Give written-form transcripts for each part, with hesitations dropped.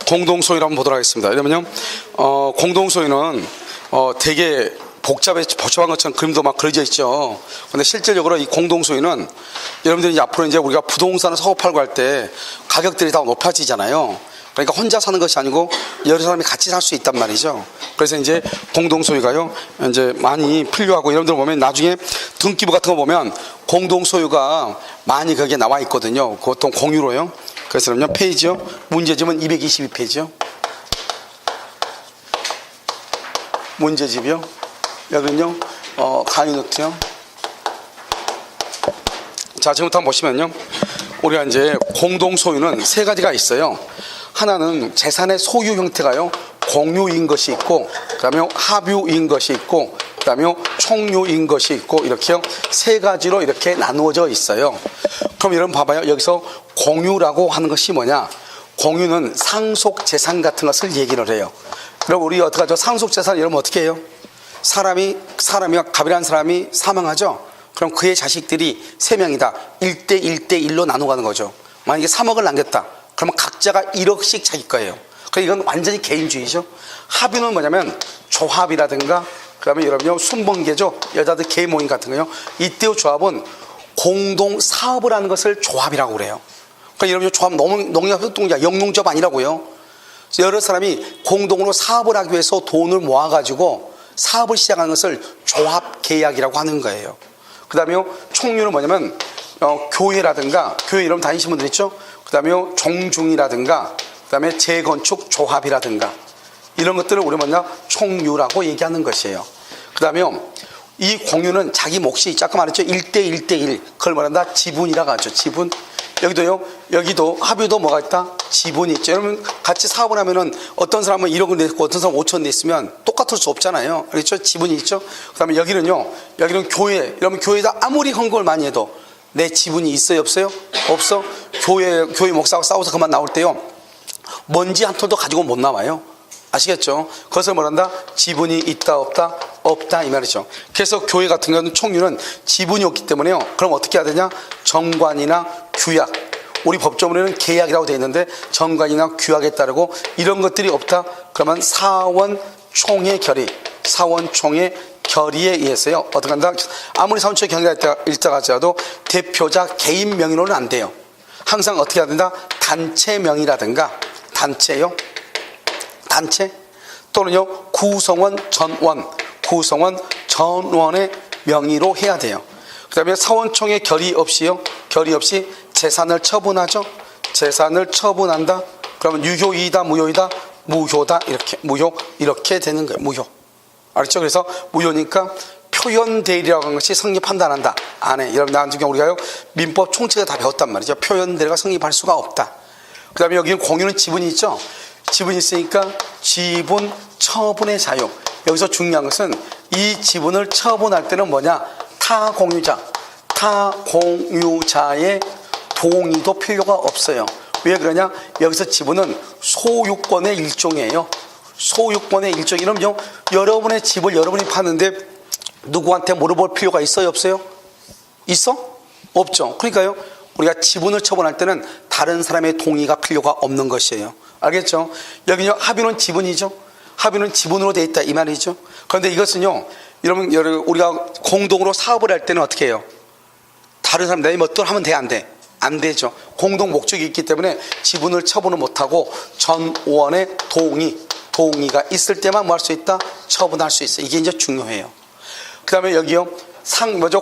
공동소유를 한번 보도록 하겠습니다. 왜냐면요, 공동소유는 되게 복잡한 것처럼 그림도 막 그려져 있죠. 근데 실질적으로 이 공동소유는 여러분들이 이제 앞으로 이제 우리가 부동산을 사고 팔고 할 때 가격들이 다 높아지잖아요. 그러니까 혼자 사는 것이 아니고 여러 사람이 같이 살 수 있단 말이죠. 그래서 이제 공동소유가요, 이제 많이 필요하고, 여러분들 보면 나중에 등기부 같은 거 보면 공동소유가 많이 거기에 나와 있거든요. 보통 공유로요. 그래서 그럼요, 페이지요. 문제집은 222페이지요. 문제집이요. 여기는요, 강의 노트요. 자, 지금부터 한번 보시면요, 우리가 이제 공동소유는 세 가지가 있어요. 하나는 재산의 소유 형태가요, 공유인 것이 있고, 그 다음에 합유인 것이 있고, 그 다음에 총유인 것이 있고, 이렇게요, 세 가지로 이렇게 나누어져 있어요. 그럼 여러분 봐봐요. 여기서 공유라고 하는 것이 뭐냐? 공유는 상속 재산 같은 것을 얘기를 해요. 그럼 우리 어떻게 하죠? 상속 재산 여러분 어떻게 해요? 사람이 갑이라는 사람이 사망하죠. 그럼 그의 자식들이 3명이다. 1대 1대 1로 나눠가는 거죠. 만약에 3억을 남겼다. 그러면 각자가 1억씩 자기 거예요. 그러니까 이건 완전히 개인주의죠. 합유는 뭐냐면 조합이라든가, 그 다음에 여러분요, 순번개죠. 여자들 개 모임 같은 거요. 이때의 조합은 공동 사업을 하는 것을 조합이라고 그래요. 그러니까 여러분 조합 농협협동조합, 영농조합 아니라고요. 여러 사람이 공동으로 사업을 하기 위해서 돈을 모아가지고 사업을 시작하는 것을 조합계약이라고 하는 거예요. 그 다음에 총유는 뭐냐면 교회라든가, 교회 여러분 다니신 분들 있죠? 그 다음에 종중이라든가, 그 다음에 재건축 조합이라든가, 이런 것들을 우리 뭐냐, 총유라고 얘기하는 것이에요. 그 다음에 이 공유는 자기 몫이, 아까 말했죠, 1대 1대 1, 그걸 말한다 지분이라고 하죠. 지분. 여기도요, 여기도 합유도 뭐가 있다? 지분이 있죠. 여러분 같이 사업을 하면은 어떤 사람은 1억을 냈고 어떤 사람은 5천 냈으면 똑같을 수 없잖아요. 그렇죠? 지분이 있죠. 그 다음에 여기는요, 여기는 교회. 여러분 교회에다 아무리 헌금을 많이 해도 내 지분이 있어요, 없어요? 없어. 교회 목사하고 싸워서 그만 나올 때요, 먼지 한 톨도 가지고 못 나와요. 아시겠죠? 그것을 뭐란다? 지분이 있다 없다? 없다, 이 말이죠. 그래서 교회 같은 경우는 총유는 지분이 없기 때문에요, 그럼 어떻게 해야 되냐? 정관이나 규약, 우리 법조문에는 계약이라고 되어 있는데 정관이나 규약에 따르고 이런 것들이 없다. 그러면 사원총회 결의, 사원총회 결의에 의해서요, 어떻게 한다? 아무리 사원총회 결의가 있다 하더라도 대표자 개인 명의로는 안 돼요. 항상 어떻게 해야 된다? 단체 명의라든가, 단체요, 단체 또는요, 구성원 전원의 명의로 해야 돼요. 그 다음에 사원총회 결의 없이요, 결의 없이 재산을 처분하죠. 재산을 처분한다. 그러면 유효이다, 무효이다? 무효다. 무효, 이렇게 되는 거예요. 무효. 알았죠? 그래서 무효니까 표현대리라고 하는 것이 성립한다, 안 한다? 안 해. 여러분 나중에 우리가요, 민법 총칙에 다 배웠단 말이죠. 표현대리가 성립할 수가 없다. 그 다음에 여기는 공유는 지분이 있죠. 지분이 있으니까 지분 처분의 자유. 여기서 중요한 것은 이 지분을 처분할 때는 뭐냐? 타공유자의 동의도 필요가 없어요. 왜 그러냐? 여기서 지분은 소유권의 일종이에요. 소유권의 일종. 이러면요, 여러분의 집을 여러분이 파는데 누구한테 물어볼 필요가 있어요, 없어요? 있어? 없죠. 그러니까요, 우리가 지분을 처분할 때는 다른 사람의 동의가 필요가 없는 것이에요. 알겠죠? 여기요, 합유는 지분이죠. 합유는 지분으로 되어 있다, 이 말이죠. 그런데 이것은요, 여러분 우리가 공동으로 사업을 할 때는 어떻게 해요? 다른 사람 내가 뭐 하면 돼, 안 돼? 안 되죠. 공동 목적이 있기 때문에 지분을 처분을 못하고 전원의 동의가 있을 때만 뭐 할 수 있다? 처분할 수 있어요. 이게 이제 중요해요. 그 다음에 여기요,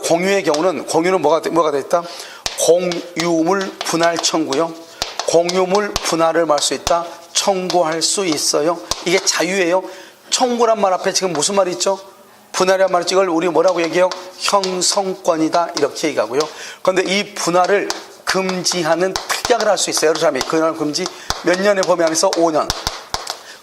공유의 경우는, 공유는 뭐가 되어 있다? 공유물 분할 청구요. 공유물 분할을 할 수 있다? 청구할 수 있어요. 이게 자유예요. 청구란 말 앞에 지금 무슨 말이 있죠? 분할이란 말을 이걸 우리 뭐라고 얘기해요? 형성권이다, 이렇게 얘기하고요. 그런데 이 분할을 금지하는 특약을 할 수 있어요. 여러 사람이 분할 금지 몇 년의 범위 안에서 5년.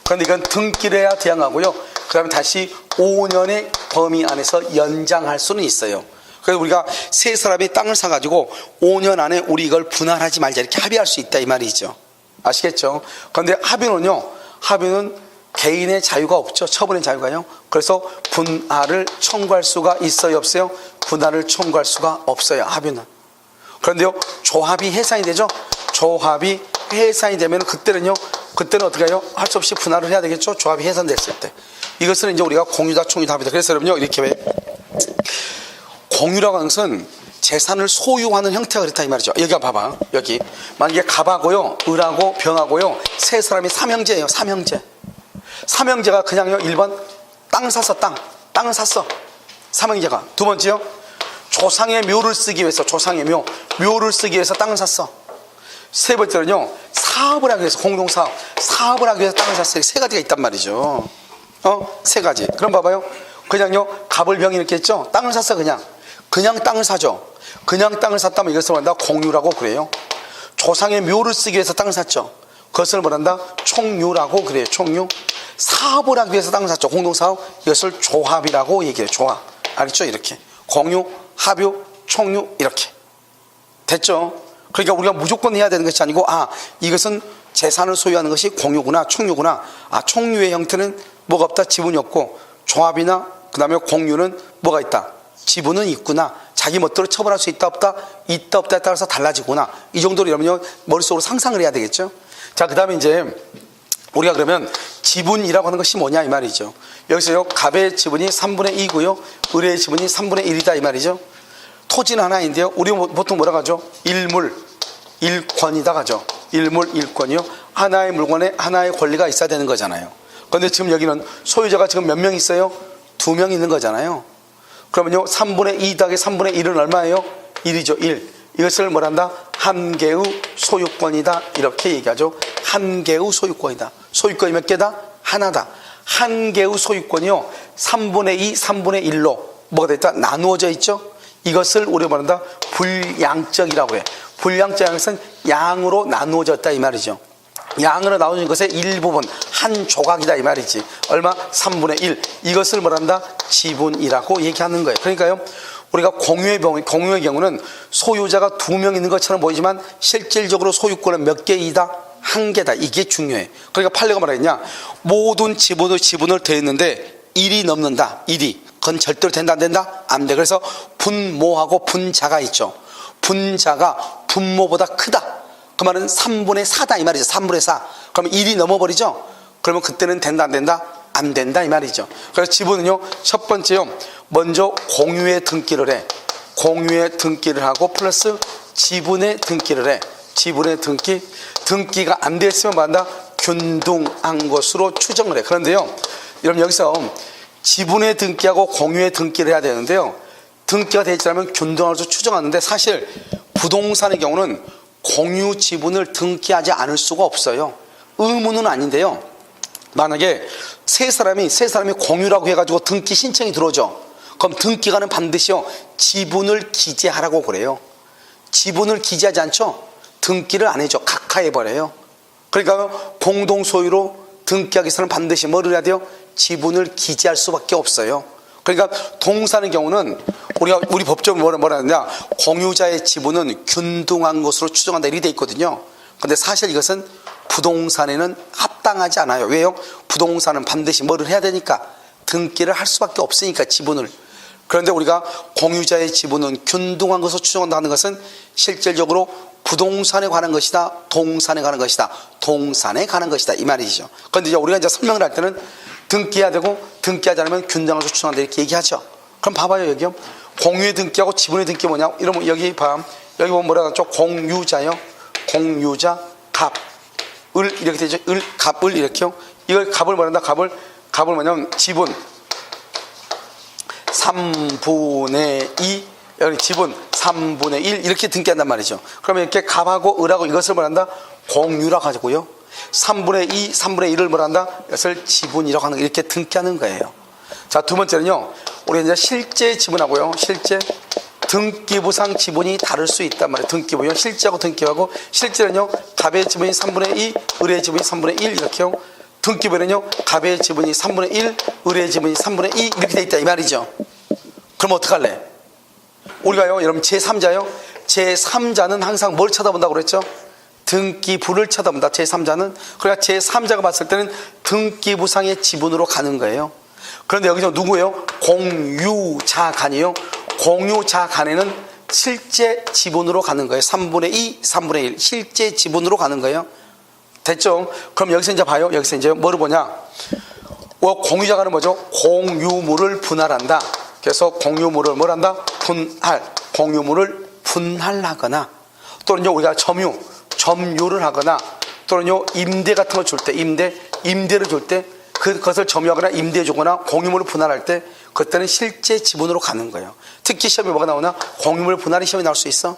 그런데 이건 등기를 해야 대항하고요. 그 다음에 다시 5년의 범위 안에서 연장할 수는 있어요. 그래서 우리가 세 사람이 땅을 사가지고 5년 안에 우리 이걸 분할하지 말자, 이렇게 합의할 수 있다, 이 말이죠. 아시겠죠? 그런데 합의는 개인의 자유가 없죠. 처분의 자유가요. 그래서 분할을 청구할 수가 있어요, 없어요? 분할을 청구할 수가 없어요, 합의는. 그런데요, 조합이 해산이 되죠. 조합이 해산이 되면 그때는 어떻게 해요? 할 수 없이 분할을 해야 되겠죠? 조합이 해산됐을 때. 이것을 이제 우리가 공유다, 총유다 합니다. 그래서 여러분요, 이렇게 왜 공유라고 하는 것은 재산을 소유하는 형태가 그렇다 이 말이죠. 여기 봐봐. 여기 만약에 갑하고요, 을하고 병하고요, 세 사람이 삼형제예요. 삼형제가 그냥요 1번 땅 샀어. 땅을 샀어. 삼형제가. 두 번째요, 조상의 묘를 쓰기 위해서, 묘를 쓰기 위해서 땅을 샀어. 세 번째는요, 사업을 하기 위해서, 공동사업, 사업을 하기 위해서 땅을 샀어요. 세 가지가 있단 말이죠. 세 가지. 그럼 봐봐요. 그냥요, 갑을 병이 이렇게 했죠. 땅을 샀어. 그냥 땅을 사죠. 그냥 땅을 샀다면 이것을 뭐한다? 공유라고 그래요. 조상의 묘를 쓰기 위해서 땅을 샀죠. 그것을 뭐한다? 총유라고 그래요. 총유. 사업을 하기 위해서 땅을 샀죠. 공동사업. 이것을 조합이라고 얘기해요. 조합. 알겠죠? 이렇게. 공유, 합유, 총유 이렇게. 됐죠? 그러니까 우리가 무조건 해야 되는 것이 아니고, 이것은 재산을 소유하는 것이 공유구나, 총유구나. 총유의 형태는 뭐가 없다? 지분이 없고, 조합이나 그 다음에 공유는 뭐가 있다? 지분은 있구나. 자기 멋대로 처벌할 수 있다 없다? 있다 없다에 따라서 달라지구나. 이 정도로 여러분요, 머릿속으로 상상을 해야 되겠죠? 자, 그 다음에 이제 우리가 그러면 지분이라고 하는 것이 뭐냐 이 말이죠. 여기서요, 갑의 지분이 3분의 2고요 을의 지분이 3분의 1이다 이 말이죠. 토지는 하나인데요, 우리 보통 뭐라 하죠? 일물, 일권이다 하죠. 일물, 일권이요. 하나의 물건에 하나의 권리가 있어야 되는 거잖아요. 그런데 지금 여기는 소유자가 지금 몇 명 있어요? 2명 있는 거잖아요. 그러면요, 3분의 2 더하기 3분의 1은 얼마예요? 1이죠. 1. 이것을 뭐란다? 한 개의 소유권이다. 이렇게 얘기하죠. 한 개의 소유권이다. 소유권이 몇 개다? 하나다. 한 개의 소유권이요, 3분의 2, 3분의 1로 뭐가 됐다? 나누어져 있죠. 이것을 우리가 말한다? 불양적이라고 해. 불양적인 것은 양으로 나누어졌다 이 말이죠. 양으로 나누어진 것의 일부분, 한 조각이다 이 말이지. 얼마? 3분의 1. 이것을 뭐란다? 지분이라고 얘기하는 거예요. 그러니까요, 우리가 공유의 경우는 소유자가 2명 있는 것처럼 보이지만 실질적으로 소유권은 몇 개이다? 한 개다. 이게 중요해. 그러니까 판례가 뭐라 했냐? 모든 지분을 더했는데 1이 넘는다. 1이. 그건 절대로 된다 안 된다? 안 돼. 그래서 분모하고 분자가 있죠. 분자가 분모보다 크다. 그 말은 3분의 4다 이 말이죠. 3분의 4. 그러면 1이 넘어버리죠. 그러면 그때는 된다 안 된다? 안 된다 이 말이죠. 그래서 지분은요, 첫 번째요, 먼저 공유에 등기를 해. 공유에 등기를 하고 플러스 지분에 등기를 해. 지분에 등기가 안 됐으면 뭐한다? 균등한 것으로 추정을 해. 그런데요, 여러분 여기서 지분에 등기하고 공유에 등기를 해야 되는데요, 등기가 되지 않으면 균등한 것으로 추정하는데, 사실 부동산의 경우는 공유 지분을 등기하지 않을 수가 없어요. 의무는 아닌데요, 만약에 세 사람이 공유라고 해가지고 등기 신청이 들어오죠. 그럼 등기관은 반드시요, 지분을 기재하라고 그래요. 지분을 기재하지 않죠? 등기를 안 해줘. 각하해버려요. 그러니까 공동소유로 등기하기 위해서는 반드시 뭐를 해야 돼요? 지분을 기재할 수밖에 없어요. 그러니까 동산의 경우는 우리 법적으로 뭐라 하느냐? 공유자의 지분은 균등한 것으로 추정한다 이렇게 돼 있거든요. 그런데 사실 이것은 부동산에는 합당하지 않아요. 왜요? 부동산은 반드시 뭐를 해야 되니까? 등기를 할 수밖에 없으니까, 지분을. 그런데 우리가 공유자의 지분은 균등한 것으로 추정한다는 것은 실질적으로 부동산에 관한 것이다, 동산에 관한 것이다, 동산에 관한 것이다 이 말이죠. 그런데 이제 우리가 이제 설명을 할 때는 등기해야 되고 등기하지 않으면 균등한 것으로 추정한다 이렇게 얘기하죠. 그럼 봐봐요. 여기요, 공유에 등기하고 지분에 등기 뭐냐? 이러면 여기 봐. 여기 보면 뭐라고 하죠? 공유자요. 공유자, 갑, 을 이렇게 되죠. 을, 갑, 을 이렇게요. 이걸 갑을 뭐란다? 갑을 뭐냐면 지분 3분의 2, 여기 지분 3분의 1 이렇게 등기한단 말이죠. 그러면 이렇게 갑하고 을하고 이것을 뭐란다? 공유라고 하고요. 3분의 2, 3분의 1을 뭐란다? 이것을 지분이라고 하는 거, 이렇게 등기하는 거예요. 자, 두 번째는요, 우리 이제 실제 지분하고요, 실제 등기부상 지분이 다를 수 있단 말이에요. 등기부요, 실제하고 등기부하고. 실제는요, 갑의 지분이 3분의 2, 을의 지분이 3분의 1 이렇게요. 등기부에는요, 갑의 지분이 3분의 1, 을의 지분이 3분의 2 이렇게 돼 있다 이 말이죠. 그럼 어떡할래? 우리가요, 여러분 제3자요, 제3자는 항상 뭘 쳐다본다고 그랬죠? 등기부를 쳐다본다. 제3자는. 그러니까 제3자가 봤을 때는 등기부상의 지분으로 가는 거예요. 그런데 여기서 누구예요? 공유자간이요. 공유자간에는 실제 지분으로 가는 거예요. 3분의 2, 3분의 1 실제 지분으로 가는 거예요. 됐죠? 그럼 여기서 이제 봐요. 여기서 이제 뭐를 보냐? 공유자가는 뭐죠? 공유물을 분할한다. 그래서 공유물을 뭘 한다? 분할. 공유물을 분할하거나, 또는 우리가 점유를 하거나, 또는 임대 같은 거 줄 때, 임대를 줄 때 그것을 점유하거나 임대해 주거나 공유물을 분할할 때 그때는 실제 지분으로 가는 거예요. 특히 시험에 뭐가 나오나? 공유물 분할이 시험에 나올 수 있어.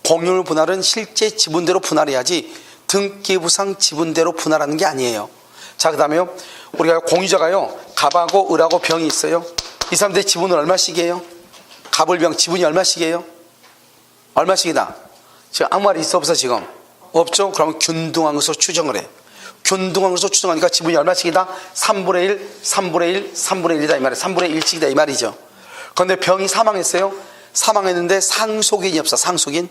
공유물 분할은 실제 지분대로 분할해야지 등기부상 지분대로 분할하는 게 아니에요. 자, 그 다음에요. 우리가 공유자가요, 갑하고 을하고 병이 있어요. 이 사람들의 지분은 얼마씩이에요? 갑을 병 지분이 얼마씩이에요? 얼마씩이다? 지금 아무 말이 있어 없어 지금? 없죠? 그러면 균등한 것으로 추정을 해. 균등한 것으로 추정하니까 지분이 얼마씩이다? 3분의 1, 3분의 1, 3분의 1이다 이 말이에요. 3분의 1씩이다 이 말이죠. 그런데 병이 사망했어요. 사망했는데 상속인이 없어. 상속인.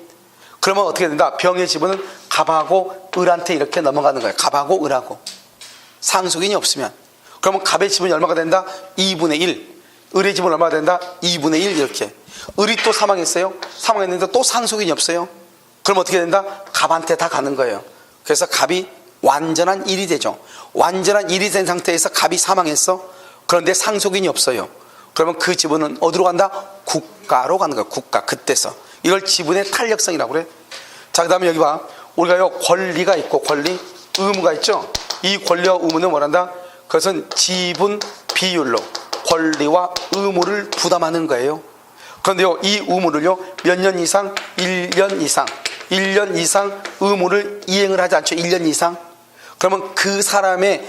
그러면 어떻게 된다? 병의 지분은 갑하고 을한테 이렇게 넘어가는 거예요. 갑하고 을하고. 상속인이 없으면. 그러면 갑의 지분이 얼마가 된다? 2분의 1. 을의 지분은 얼마가 된다? 2분의 1 이렇게. 을이 또 사망했어요. 사망했는데 또 상속인이 없어요. 그럼 어떻게 된다? 갑한테 다 가는 거예요. 그래서 갑이 완전한 1이 되죠. 완전한 1이 된 상태에서 갑이 사망했어. 그런데 상속인이 없어요. 그러면 그 지분은 어디로 간다? 국가로 가는 거예요. 국가. 그때서. 이걸 지분의 탄력성이라고 그래. 자, 그 다음에 여기 봐. 우리가요, 권리가 있고 권리, 의무가 있죠. 이 권리와 의무는 뭐란다? 그것은 지분 비율로 권리와 의무를 부담하는 거예요. 그런데요, 이 의무를요, 몇 년 이상? 1년 이상 의무를 이행을 하지 않죠. 1년 이상. 그러면 그 사람의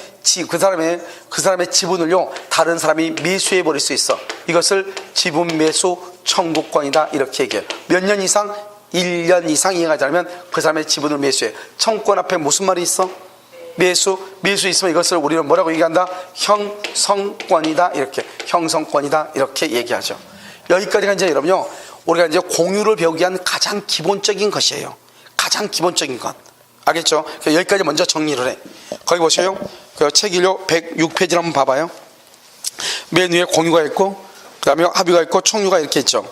지분을요, 다른 사람이 매수해 버릴 수 있어. 이것을 지분 매수 청구권이다 이렇게 얘기해요. 몇 년 이상? 1년 이상 이행하지 않으면 그 사람의 지분을 매수해. 청구권 앞에 무슨 말이 있어? 매수 있으면 이것을 우리는 뭐라고 얘기한다? 형성권이다 이렇게. 형성권이다 이렇게 얘기하죠. 여기까지가 이제 여러분요, 우리가 이제 공유를 배우기 위한 가장 기본적인 것이에요. 가장 기본적인 것. 알겠죠? 여기까지 먼저 정리를 해. 거기 보세요. 그 책일요 106페이지를 한번 봐봐요. 맨 위에 공유가 있고, 그 다음에 합의가 있고, 총유가 이렇게 있죠.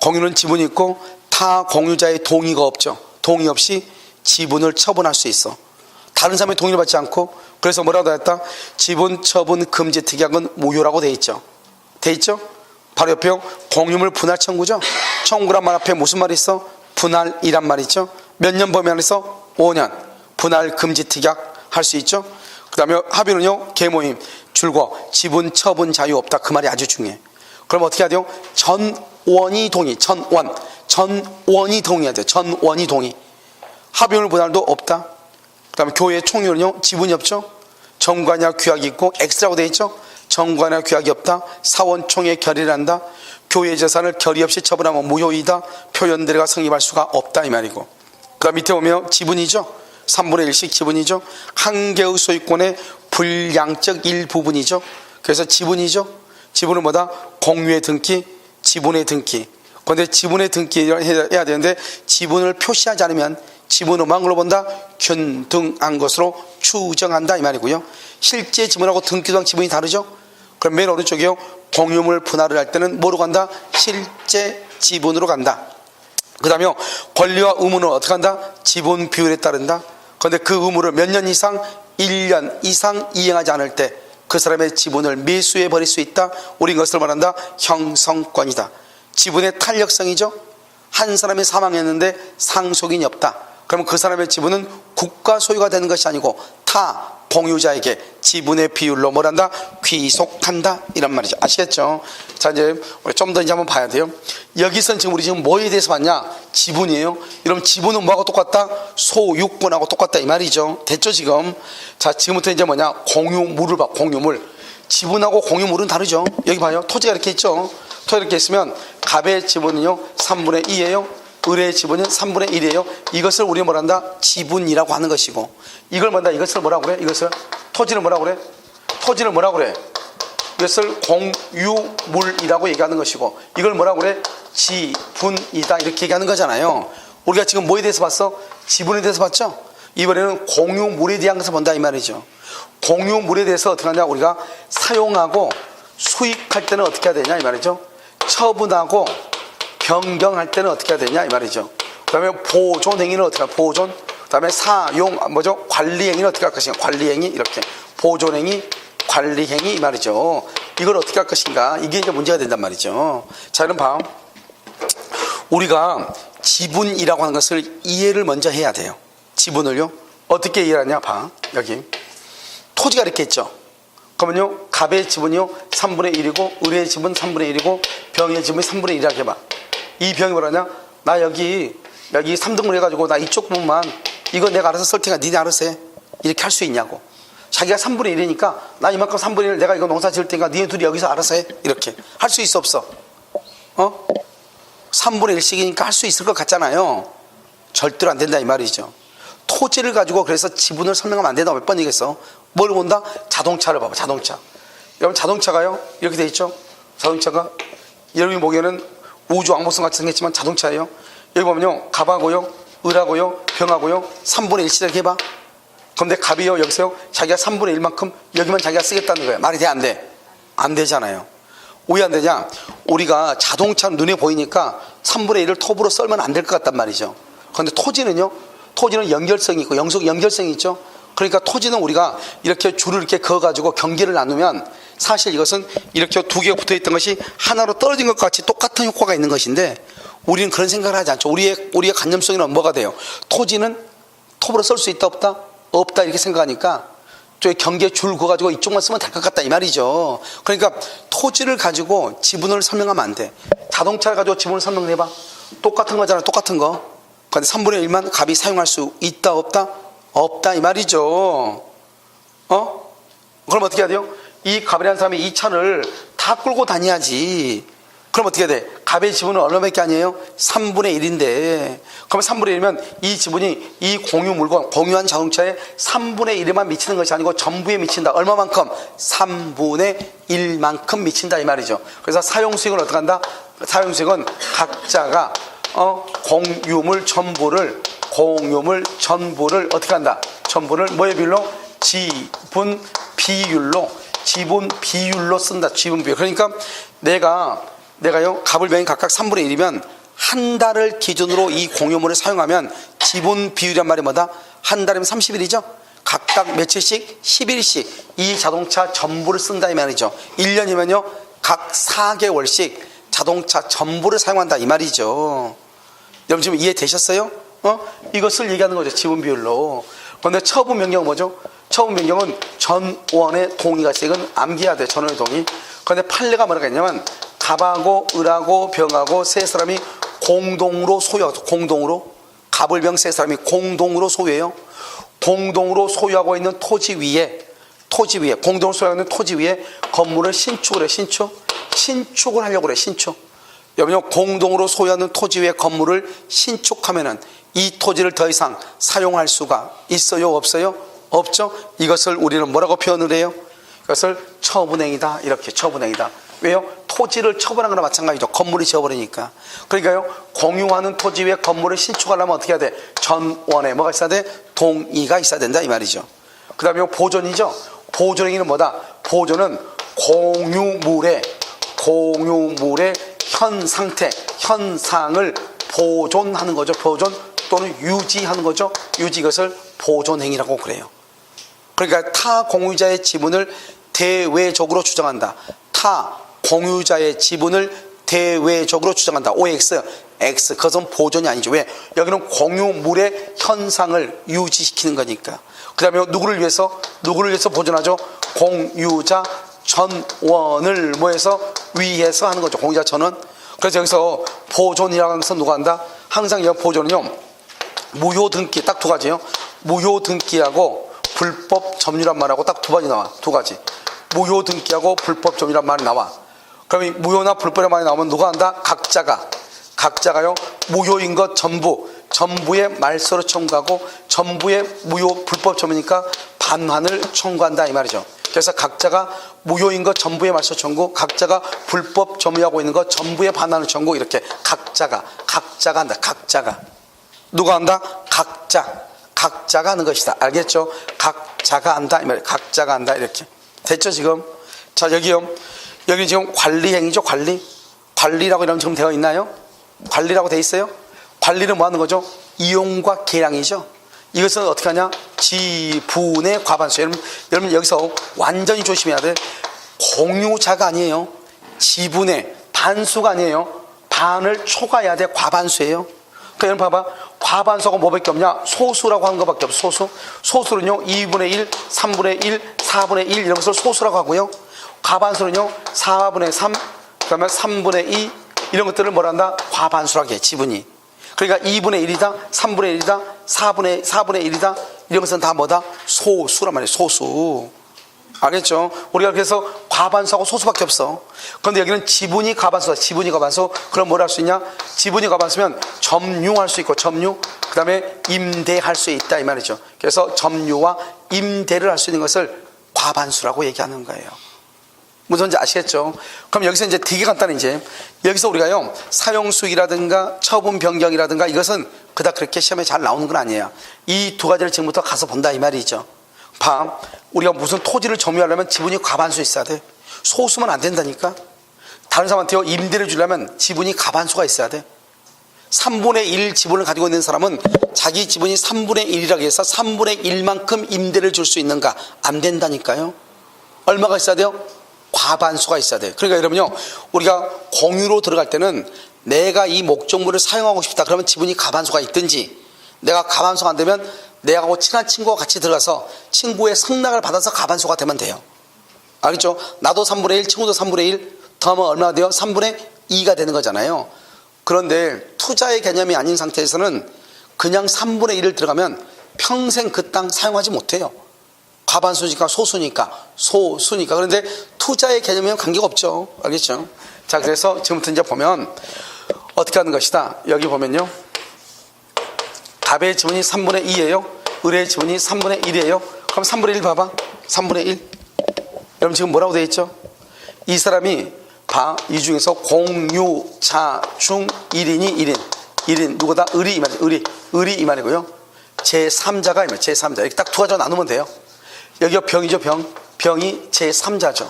공유는 지분이 있고, 타 공유자의 동의가 없죠. 동의 없이 지분을 처분할 수 있어. 다른 사람의 동의를 받지 않고. 그래서 뭐라고 했다? 지분 처분 금지 특약은 무효라고 돼 있죠. 돼 있죠? 바로 옆에 공유물 분할 청구죠. 청구란 말 앞에 무슨 말이 있어? 분할이란 말이 있죠. 몇 년 범위 안에서? 5년. 분할 금지 특약 할 수 있죠. 그 다음에 합의는요, 계모임 줄거 지분 처분 자유 없다. 그 말이 아주 중요해. 그럼 어떻게 해야 돼요? 전원이 동의. 전원이 동의해야 돼요. 전원이 동의. 합의물 분할도 없다. 그 다음에 교회 총유는요, 지분이 없죠. 정관이나 규약이 있고 X라고 되어 있죠. 정관이나 규약이 없다. 사원총회 결의를 한다. 교회 재산을 결의 없이 처분하면 무효이다. 표현들과 성립할 수가 없다 이 말이고. 그 다음 밑에 보면 지분이죠. 3분의 1씩 지분이죠. 한 개의 소유권의 불량적 일부분이죠. 그래서 지분이죠. 지분은 뭐다? 공유의 등기, 지분의 등기. 그런데 지분의 등기를 해야 되는데 지분을 표시하지 않으면 지분은 뭐한 걸로 본다? 균등한 것으로 추정한다 이 말이고요. 실제 지분하고 등기도한 지분이 다르죠. 그럼 맨 오른쪽이요, 공유물 분할을 할 때는 뭐로 간다? 실제 지분으로 간다. 그 다음에 권리와 의무는 어떻게 한다? 지분 비율에 따른다. 그런데 그 의무를 몇 년 이상? 1년 이상 이행하지 않을 때 그 사람의 지분을 매수해 버릴 수 있다. 우리 이것을 말한다? 형성권이다. 지분의 탄력성이죠. 한 사람이 사망했는데 상속인이 없다. 그러면 그 사람의 지분은 국가 소유가 되는 것이 아니고 타 공유자에게 지분의 비율로 뭘 한다? 귀속한다 이런 말이죠. 아시겠죠? 자, 이제 우리 좀 더 이제 한번 봐야 돼요. 여기서는 지금 우리 지금 뭐에 대해서 봤냐? 지분이에요. 여러분 지분은 뭐하고 똑같다? 소유권하고 똑같다 이 말이죠. 됐죠 지금? 자, 지금부터 이제 뭐냐? 공유물을 봐. 공유물. 지분하고 공유물은 다르죠. 여기 봐요. 토지가 이렇게 있죠. 토지가 이렇게 있으면 갑의 지분은요 3분의 2예요. 을의 지분은 3분의 1이에요. 이것을 우리 뭐란다? 지분이라고 하는 것이고, 이걸 뭐란다? 이것을 뭐라고 그래? 이것을 토지를 뭐라고 그래? 토지를 뭐라고 그래? 이것을 공유물이라고 얘기하는 것이고, 이걸 뭐라고 그래? 지분이다 이렇게 얘기하는 거잖아요. 우리가 지금 뭐에 대해서 봤어? 지분에 대해서 봤죠? 이번에는 공유물에 대한 것을 본다 이 말이죠. 공유물에 대해서 어떻게 하냐? 우리가 사용하고 수익할 때는 어떻게 해야 되냐 이 말이죠. 처분하고 변경할 때는 어떻게 해야 되냐 이 말이죠. 그러면 보존 행위는 어떻게 해야? 보존. 그다음에 사용 뭐죠? 관리행위는 어떻게 할 것인가? 관리행위 이렇게 보존행위, 관리행위 이 말이죠. 이걸 어떻게 할 것인가? 이게 이제 문제가 된단 말이죠. 자, 그럼 봐. 우리가 지분이라고 하는 것을 이해를 먼저 해야 돼요. 지분을요. 어떻게 이해하냐? 봐. 여기 토지가 이렇게 있죠. 그러면요, 갑의 지분이요 3분의 1이고 을의 지분 3분의 1이고 병의 지분이 3분의 1이라고 해봐. 이 병이 뭐라냐? 나 여기 3등분 해가지고 나 이쪽 부분만 이거 내가 알아서 쓸 테니까 니네 알아서 해. 이렇게 할 수 있냐고. 자기가 3분의 1이니까 나 이만큼 3분의 1 내가 이거 농사 지을 테니까 니네 둘이 여기서 알아서 해. 이렇게 할 수 있어 없어? 3분의 1씩이니까 할 수 있을 것 같잖아요. 절대로 안 된다 이 말이죠. 토지를 가지고 그래서 지분을 설명하면 안 된다고 몇 번 얘기했어. 뭘 본다? 자동차를 봐봐. 자동차. 여러분 자동차가요 이렇게 돼 있죠. 자동차가 여러분이 보기에는 우주 왕복선 같이 생겼지만 자동차예요. 여기 보면요 갑하고요 을하고요 병하고요 3분의 1씩 이렇게 해봐. 그런데 갑이요 여기서요 자기가 3분의 1만큼 여기만 자기가 쓰겠다는 거예요. 말이 돼 안 돼? 안 되잖아요. 왜 안 되냐? 우리가 자동차 눈에 보이니까 3분의 1을 톱으로 썰면 안 될 것 같단 말이죠. 그런데 토지는요, 토지는 연결성이 있고 연결성이 있죠. 그러니까 토지는 우리가 이렇게 줄을 이렇게 그어가지고 경계를 나누면 사실 이것은 이렇게 두 개가 붙어 있던 것이 하나로 떨어진 것 같이 똑같은 효과가 있는 것인데 우리는 그런 생각을 하지 않죠. 우리의 관념성에는 뭐가 돼요? 토지는 톱으로 썰 수 있다 없다? 없다 이렇게 생각하니까 저기 경계 줄 그어가지고 이쪽만 쓰면 될 것 같다 이 말이죠. 그러니까 토지를 가지고 지분을 설명하면 안 돼. 자동차를 가지고 지분을 설명해봐. 똑같은 거잖아. 똑같은 거. 그런데 3분의 1만 갑이 사용할 수 있다 없다? 없다 이 말이죠. 그럼 어떻게 해야 돼요? 이 갑이라는 사람이 이 차를 다 끌고 다녀야지. 그럼 어떻게 해야 돼? 갑의 지분은 얼마밖에 아니에요? 3분의 1인데 그러면 3분의 1이면 이 지분이 이 공유 물건, 공유한 자동차의 3분의 1에만 미치는 것이 아니고 전부에 미친다. 얼마만큼? 3분의 1만큼 미친다 이 말이죠. 그래서 사용수익은 어떻게 한다? 사용수익은 각자가 공유물 전부를 어떻게 한다? 전부를 뭐의 비율로? 지분 비율로 쓴다. 지분 비율. 그러니까 내가요 갑을 병이 각각 3분의 1이면 한 달을 기준으로 이 공유물을 사용하면 지분 비율이란 말이 뭐다? 한 달이면 30일이죠. 각각 며칠씩? 10일씩 이 자동차 전부를 쓴다 이 말이죠. 1년이면요 각 4개월씩 자동차 전부를 사용한다 이 말이죠. 여러분 지금 이해되셨어요? 이것을 얘기하는 거죠. 지분 비율로. 그런데 처분 변경은 뭐죠? 처분 변경은 전원의 동의가 있어요. 이건 암기해야 돼. 전원의 동의. 그런데 판례가 뭐라고 했냐면 갑하고 을하고 병하고 세 사람이 공동으로 소유하고, 공동으로 갑을 병 세 사람이 공동으로 소유해요. 공동으로 소유하고 있는 토지 위에 공동으로 소유하고 있는 토지 위에 건물을 신축을 해. 신축을 하려고 그래. 신축. 여러분요 공동으로 소유하는 토지 위에 건물을 신축하면은 이 토지를 더 이상 사용할 수가 있어요 없어요? 없죠. 이것을 우리는 뭐라고 표현을 해요? 이것을 처분행위다. 이렇게 처분행위다. 왜요? 토지를 처분한 거나 마찬가지죠. 건물이 지어버리니까. 그러니까요 공유하는 토지 위에 건물을 신축하려면 어떻게 해야 돼? 전원에 뭐가 있어야 돼? 동의가 있어야 된다 이 말이죠. 그 다음에 보존이죠. 보존행위는 뭐다? 보존은 공유물의 현 상태, 현상을 보존하는 거죠. 보존 또는 유지하는 거죠. 유지, 이것을 보존행위라고 그래요. 그러니까 타 공유자의 지분을 대외적으로 주장한다. 타 공유자의 지분을 대외적으로 주장한다. OX, X. 그것은 보존이 아니죠. 왜? 여기는 공유물의 현상을 유지시키는 거니까. 그 다음에 누구를 위해서 보존하죠? 공유자 전원을 위해서 하는 거죠. 공유자 전원. 그래서 여기서 보존이라고 해서 누가 한다? 항상 이 보존은요 무효 등기 딱 두 가지예요. 무효 등기하고 불법 점유란 말하고 딱 두 가지 나와. 두 가지. 무효 등기하고 불법 점유란 말이 나와. 그럼 이 무효나 불법이란 말이 나오면 누가 한다? 각자가요 무효인 것 전부의 말소를 청구하고 전부의 무효 불법 점유니까 반환을 청구한다 이 말이죠. 그래서 각자가 무효인 것 전부의 말소 청구, 각자가 불법 점유하고 있는 것 전부의 반환을 청구. 이렇게 각자가 한다. 각자가 누가 한다? 각자가 하는 것이다. 알겠죠? 각자가 한다 이 말이에요. 각자가 한다. 이렇게 됐죠 지금? 자 여기 지금 관리행위죠. 관리라고 이러면 지금 되어 있나요? 관리라고 되어 있어요? 관리는 뭐 하는 거죠? 이용과 계량이죠. 이것은 어떻게 하냐? 지분의 과반수. 여러분 여기서 완전히 조심해야 돼. 공유자가 아니에요. 지분의 반수가 아니에요. 반을 초과해야 돼. 과반수예요. 그러니까 여러분 봐봐. 과반수가 뭐밖에 없냐? 소수라고 하는 것밖에 없어. 소수. 소수는요 2분의 1, 3분의 1, 4분의 1 이런 것을 소수라고 하고요. 과반수는요 4분의 3, 그다음에 3분의 2 이런 것들을 뭐라 한다? 과반수라고 해. 지분이. 그러니까 2분의 1이다, 3분의 1이다, 4분의 1이다 이런 것은 다 뭐다? 소수란 말이에요. 소수. 알겠죠? 우리가 그래서 과반수하고 소수밖에 없어. 그런데 여기는 지분이 과반수다. 지분이 과반수. 그럼 뭘 할 수 있냐? 지분이 과반수면 점유할 수 있고 점유, 그 다음에 임대할 수 있다 이 말이죠. 그래서 점유와 임대를 할 수 있는 것을 과반수라고 얘기하는 거예요. 무슨 말인지 아시겠죠? 그럼 여기서 이제 되게 간단해. 이제 여기서 우리가요 사용수익이라든가 처분 변경이라든가 이것은 그닥 그렇게 시험에 잘 나오는 건 아니에요. 이 두 가지를 지금부터 가서 본다 이 말이죠. 봐, 우리가 무슨 토지를 점유하려면 지분이 과반수 있어야 돼. 소수면 안 된다니까. 다른 사람한테 임대를 주려면 지분이 과반수가 있어야 돼. 3분의 1 지분을 가지고 있는 사람은 자기 지분이 3분의 1이라고 해서 3분의 1만큼 임대를 줄 수 있는가? 안 된다니까요. 얼마가 있어야 돼요? 과반수가 있어야 돼요. 그러니까 여러분요, 우리가 공유로 들어갈 때는 내가 이 목적물을 사용하고 싶다 그러면 지분이 과반수가 있든지, 내가 과반수가 안 되면 내하고 친한 친구와 같이 들어가서 친구의 승낙을 받아서 과반수가 되면 돼요. 알겠죠? 나도 3분의 1, 친구도 3분의 1 더하면 얼마나 돼요? 3분의 2가 되는 거잖아요. 그런데 투자의 개념이 아닌 상태에서는 그냥 3분의 1을 들어가면 평생 그 땅 사용하지 못해요. 과반수니까 소수니까. 그런데 투자의 개념이랑 관계가 없죠. 알겠죠? 자, 그래서 지금부터 이제 보면 어떻게 하는 것이다. 여기 보면요, 갑의 지분이 3분의 2예요 을의 지분이 3분의 1이에요 그럼 3분의 1 봐봐. 3분의 1. 여러분 지금 뭐라고 되어 있죠? 이 사람이 봐, 이 중에서 공유자 중 1인이 1인 누구다? 을이 이 말이에요. 을이 이 말이고요. 제3자가 이 말이에요. 제3자. 이렇게 딱 두 가지로 나누면 돼요. 여기가 병이죠. 병이 제3자죠.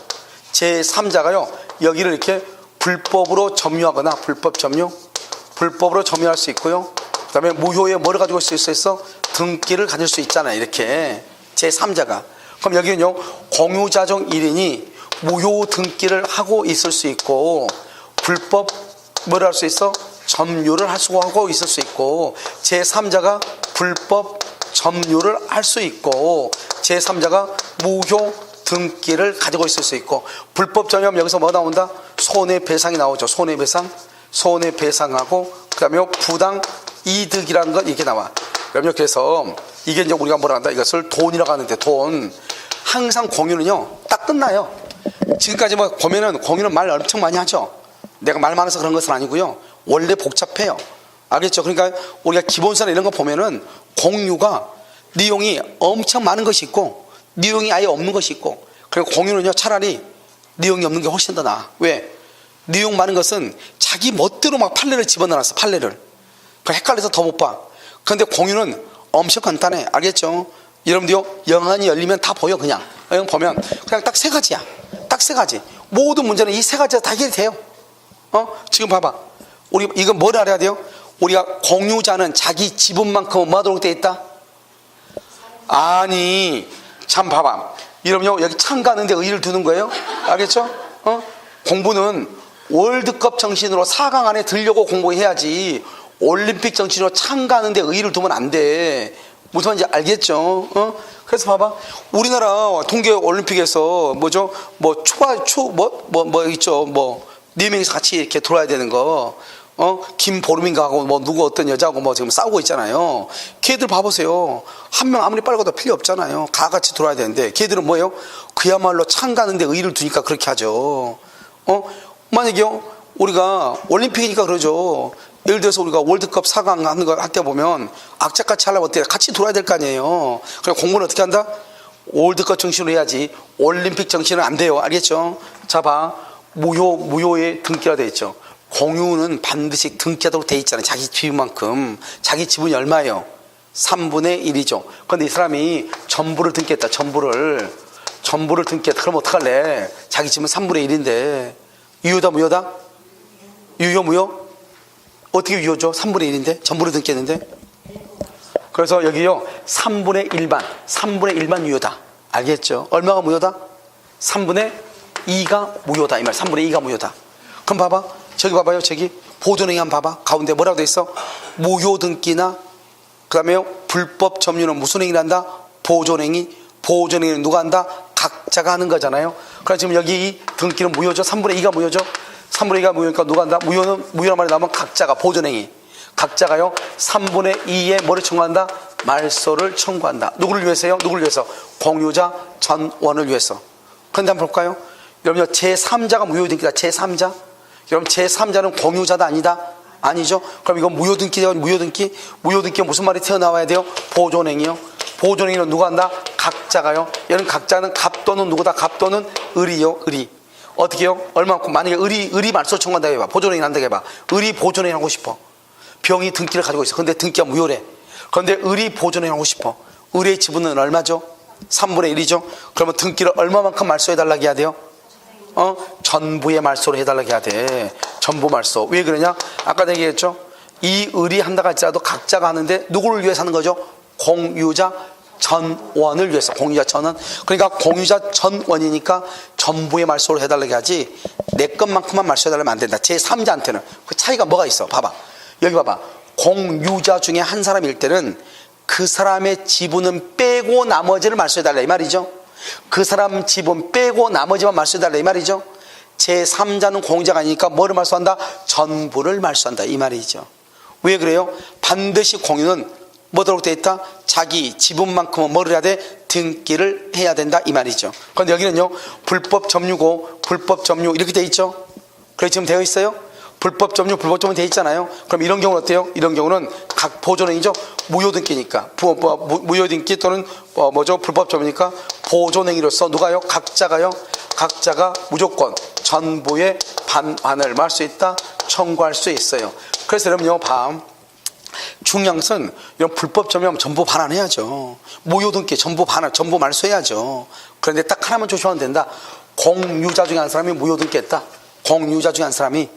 제3자가요 여기를 이렇게 불법으로 점유하거나 불법으로 점유할 수 있고요. 그 다음에 무효의 뭐를 가지고 있을 수 있어? 등기를 가질 수 있잖아요. 이렇게 제3자가. 그럼 여기는요 공유자 중 1인이 무효 등기를 하고 있을 수 있고, 불법 뭐를 할 수 있어? 점유를 하고 있을 수 있고, 제3자가 불법 점유를 할 수 있고, 제3자가 무효 등기를 가지고 있을 수 있고. 불법 점유하면 여기서 뭐 나온다? 손해배상이 나오죠. 손해배상하고 그 다음에 부당 이득이라는 건 이렇게 나와. 그러면 그래서 이게 이제 우리가 뭐라 한다? 이것을 돈이라고 하는데, 돈. 항상 공유는요 딱 끝나요. 지금까지 뭐 보면은 공유는 말 엄청 많이 하죠. 내가 말 많아서 그런 것은 아니고요. 원래 복잡해요. 알겠죠? 그러니까 우리가 기본서나 이런 거 보면은 공유가 내용이 엄청 많은 것이 있고 내용이 아예 없는 것이 있고, 그리고 공유는요 차라리 내용이 없는 게 훨씬 더 나아. 왜? 내용 많은 것은 자기 멋대로 막 판례를 집어넣어놨어. 판례를. 그 헷갈려서 더 못 봐. 그런데 공유는 엄청 간단해. 알겠죠? 여러분들요 영안이 열리면 다 보여. 그냥 보면 그냥 딱 세 가지야. 딱 세 가지. 모든 문제는 이 세 가지가 다 해결이 돼요. 지금 봐봐. 우리 이건 뭘 알아야 돼요? 우리가 공유자는 자기 지분만큼은 뭐 하도록 되어 있다? 아니 참 봐봐. 여러분요 여기 참가하는 데 의의를 두는 거예요. 알겠죠? 공부는 월드컵 정신으로 4강 안에 들려고 공부해야지 올림픽 정신으로 참가하는 데 의의를 두면 안 돼. 무슨 말인지 알겠죠? 그래서 봐봐. 우리나라 동계올림픽에서 뭐죠? 뭐 있죠? 뭐 4명이서 같이 이렇게 돌아야 되는 거. 김보름인가 하고 뭐 누구 어떤 여자하고 뭐 지금 싸우고 있잖아요. 걔들 봐보세요. 한 명 아무리 빨리 가도 필요 없잖아요. 다 같이 돌아야 되는데 걔들은 뭐예요? 그야말로 참가하는데 의의를 두니까 그렇게 하죠. 만약에요 우리가 올림픽이니까 그러죠. 예를 들어서 우리가 월드컵 4강 하는 거 할 때 보면 악착같이 하려면 어때? 같이 돌아야 될 거 아니에요. 그럼 공부는 어떻게 한다? 월드컵 정신으로 해야지 올림픽 정신은 안 돼요. 알겠죠? 자 봐. 무효의 등기가 돼 있죠. 공유는 반드시 등기하도록 돼 있잖아요. 자기 지분만큼. 자기 지분이 얼마예요? 3분의 1이죠. 그런데 이 사람이 전부를 등기했다. 전부를 등기했다. 그럼 어떡할래? 자기 지분 3분의 1인데 유효다 무효다? 유효 무효? 어떻게 유효죠? 3분의 1인데 전부를 등기했는데 그래서 여기요 3분의 1만 유효다. 알겠죠? 얼마가 무효다? 3분의 2가 무효다 이 말. 3분의 2가 무효다. 그럼 봐봐, 저기 봐봐요. 저기 보존행위 한번 봐봐. 가운데 뭐라고 돼 있어? 무효 등기나 그 다음에 불법 점유는 무슨 행위를 한다? 보존행위. 보존행위는 누가 한다? 각자가 하는 거잖아요. 그럼 지금 여기 이 등기는 무효죠. 3분의 2가 무효죠. 3분의 2가 무효니까 누가 한다? 무효란 말이 나오면 각자가, 보존행위 각자가요 3분의 2에 뭐를 청구한다? 말소를 청구한다. 누구를 위해서요? 누구를 위해서? 공유자 전원을 위해서. 그런데 한번 볼까요? 여러분요, 제3자가 무효등기다. 제3자. 여러분, 제3자는 공유자다 아니다? 아니죠. 그럼 이건 무효등기죠. 무효등기가 무슨 말이 튀어나와야 돼요? 보존행위요. 보존행위는 누가 한다? 각자가요. 얘는 각자는 갑 또는 누구다? 갑 또는 을이요. 을이. 어떻게 해요? 얼마만큼? 만약에 을이 말소 청구한다 해봐. 보존행위 한다 해봐. 을이 보존행위 하고 싶어. 병이 등기를 가지고 있어. 근데 등기가 무효래. 그런데 을이 보존행위 하고 싶어. 을의 지분은 얼마죠? 3분의 1이죠. 그러면 등기를 얼마만큼 말소해달라고 해야 돼요? 전부의 말소를 해달라고 해야 돼. 전부 말소. 왜 그러냐? 아까 얘기했죠. 이 을이 한다고 할지라도 각자가 하는데 누구를 위해서 하는 거죠? 공유자 전원을 위해서. 공유자 전원. 그러니까 공유자 전원이니까 전부의 말소를 해달라고 하지 내 것만큼만 말소해달라면 안 된다. 제3자한테는. 그 차이가 뭐가 있어? 봐봐. 여기 봐봐. 공유자 중에 한 사람일 때는 그 사람의 지분은 빼고 나머지를 말소해달라 이 말이죠. 그 사람 지분 빼고 나머지만 말소해달라 이 말이죠. 제3자는 공유자가 아니니까 뭐를 말소한다? 전부를 말소한다 이 말이죠. 왜 그래요? 반드시 공유는 뭐라고 되어 있다? 자기 지분만큼은 뭐를 해야 돼? 등기를 해야 된다 이 말이죠. 그런데 여기는요 불법 점유고 불법 점유 이렇게 되어 있죠. 그래 지금 되어 있어요? 불법 점유, 불법 점유 되어 있잖아요. 그럼 이런 경우는 어때요? 이런 경우는 각 보존행위죠. 무효등기니까 무효등기 또는 불법 점유니까 보존행위로서 누가요? 각자가 무조건 전부의 반환을 할 수 있다, 청구할 수 있어요. 그래서 여러분요, 중요한 것은 이런 불법 점유하면 전부 반환해야죠. 무효등기 전부 반환, 전부 말소해야죠. 그런데 딱 하나만 조심하면 된다. 공유자 중에 한 사람이 무효등기했다. 공유자 중에 한 사람이.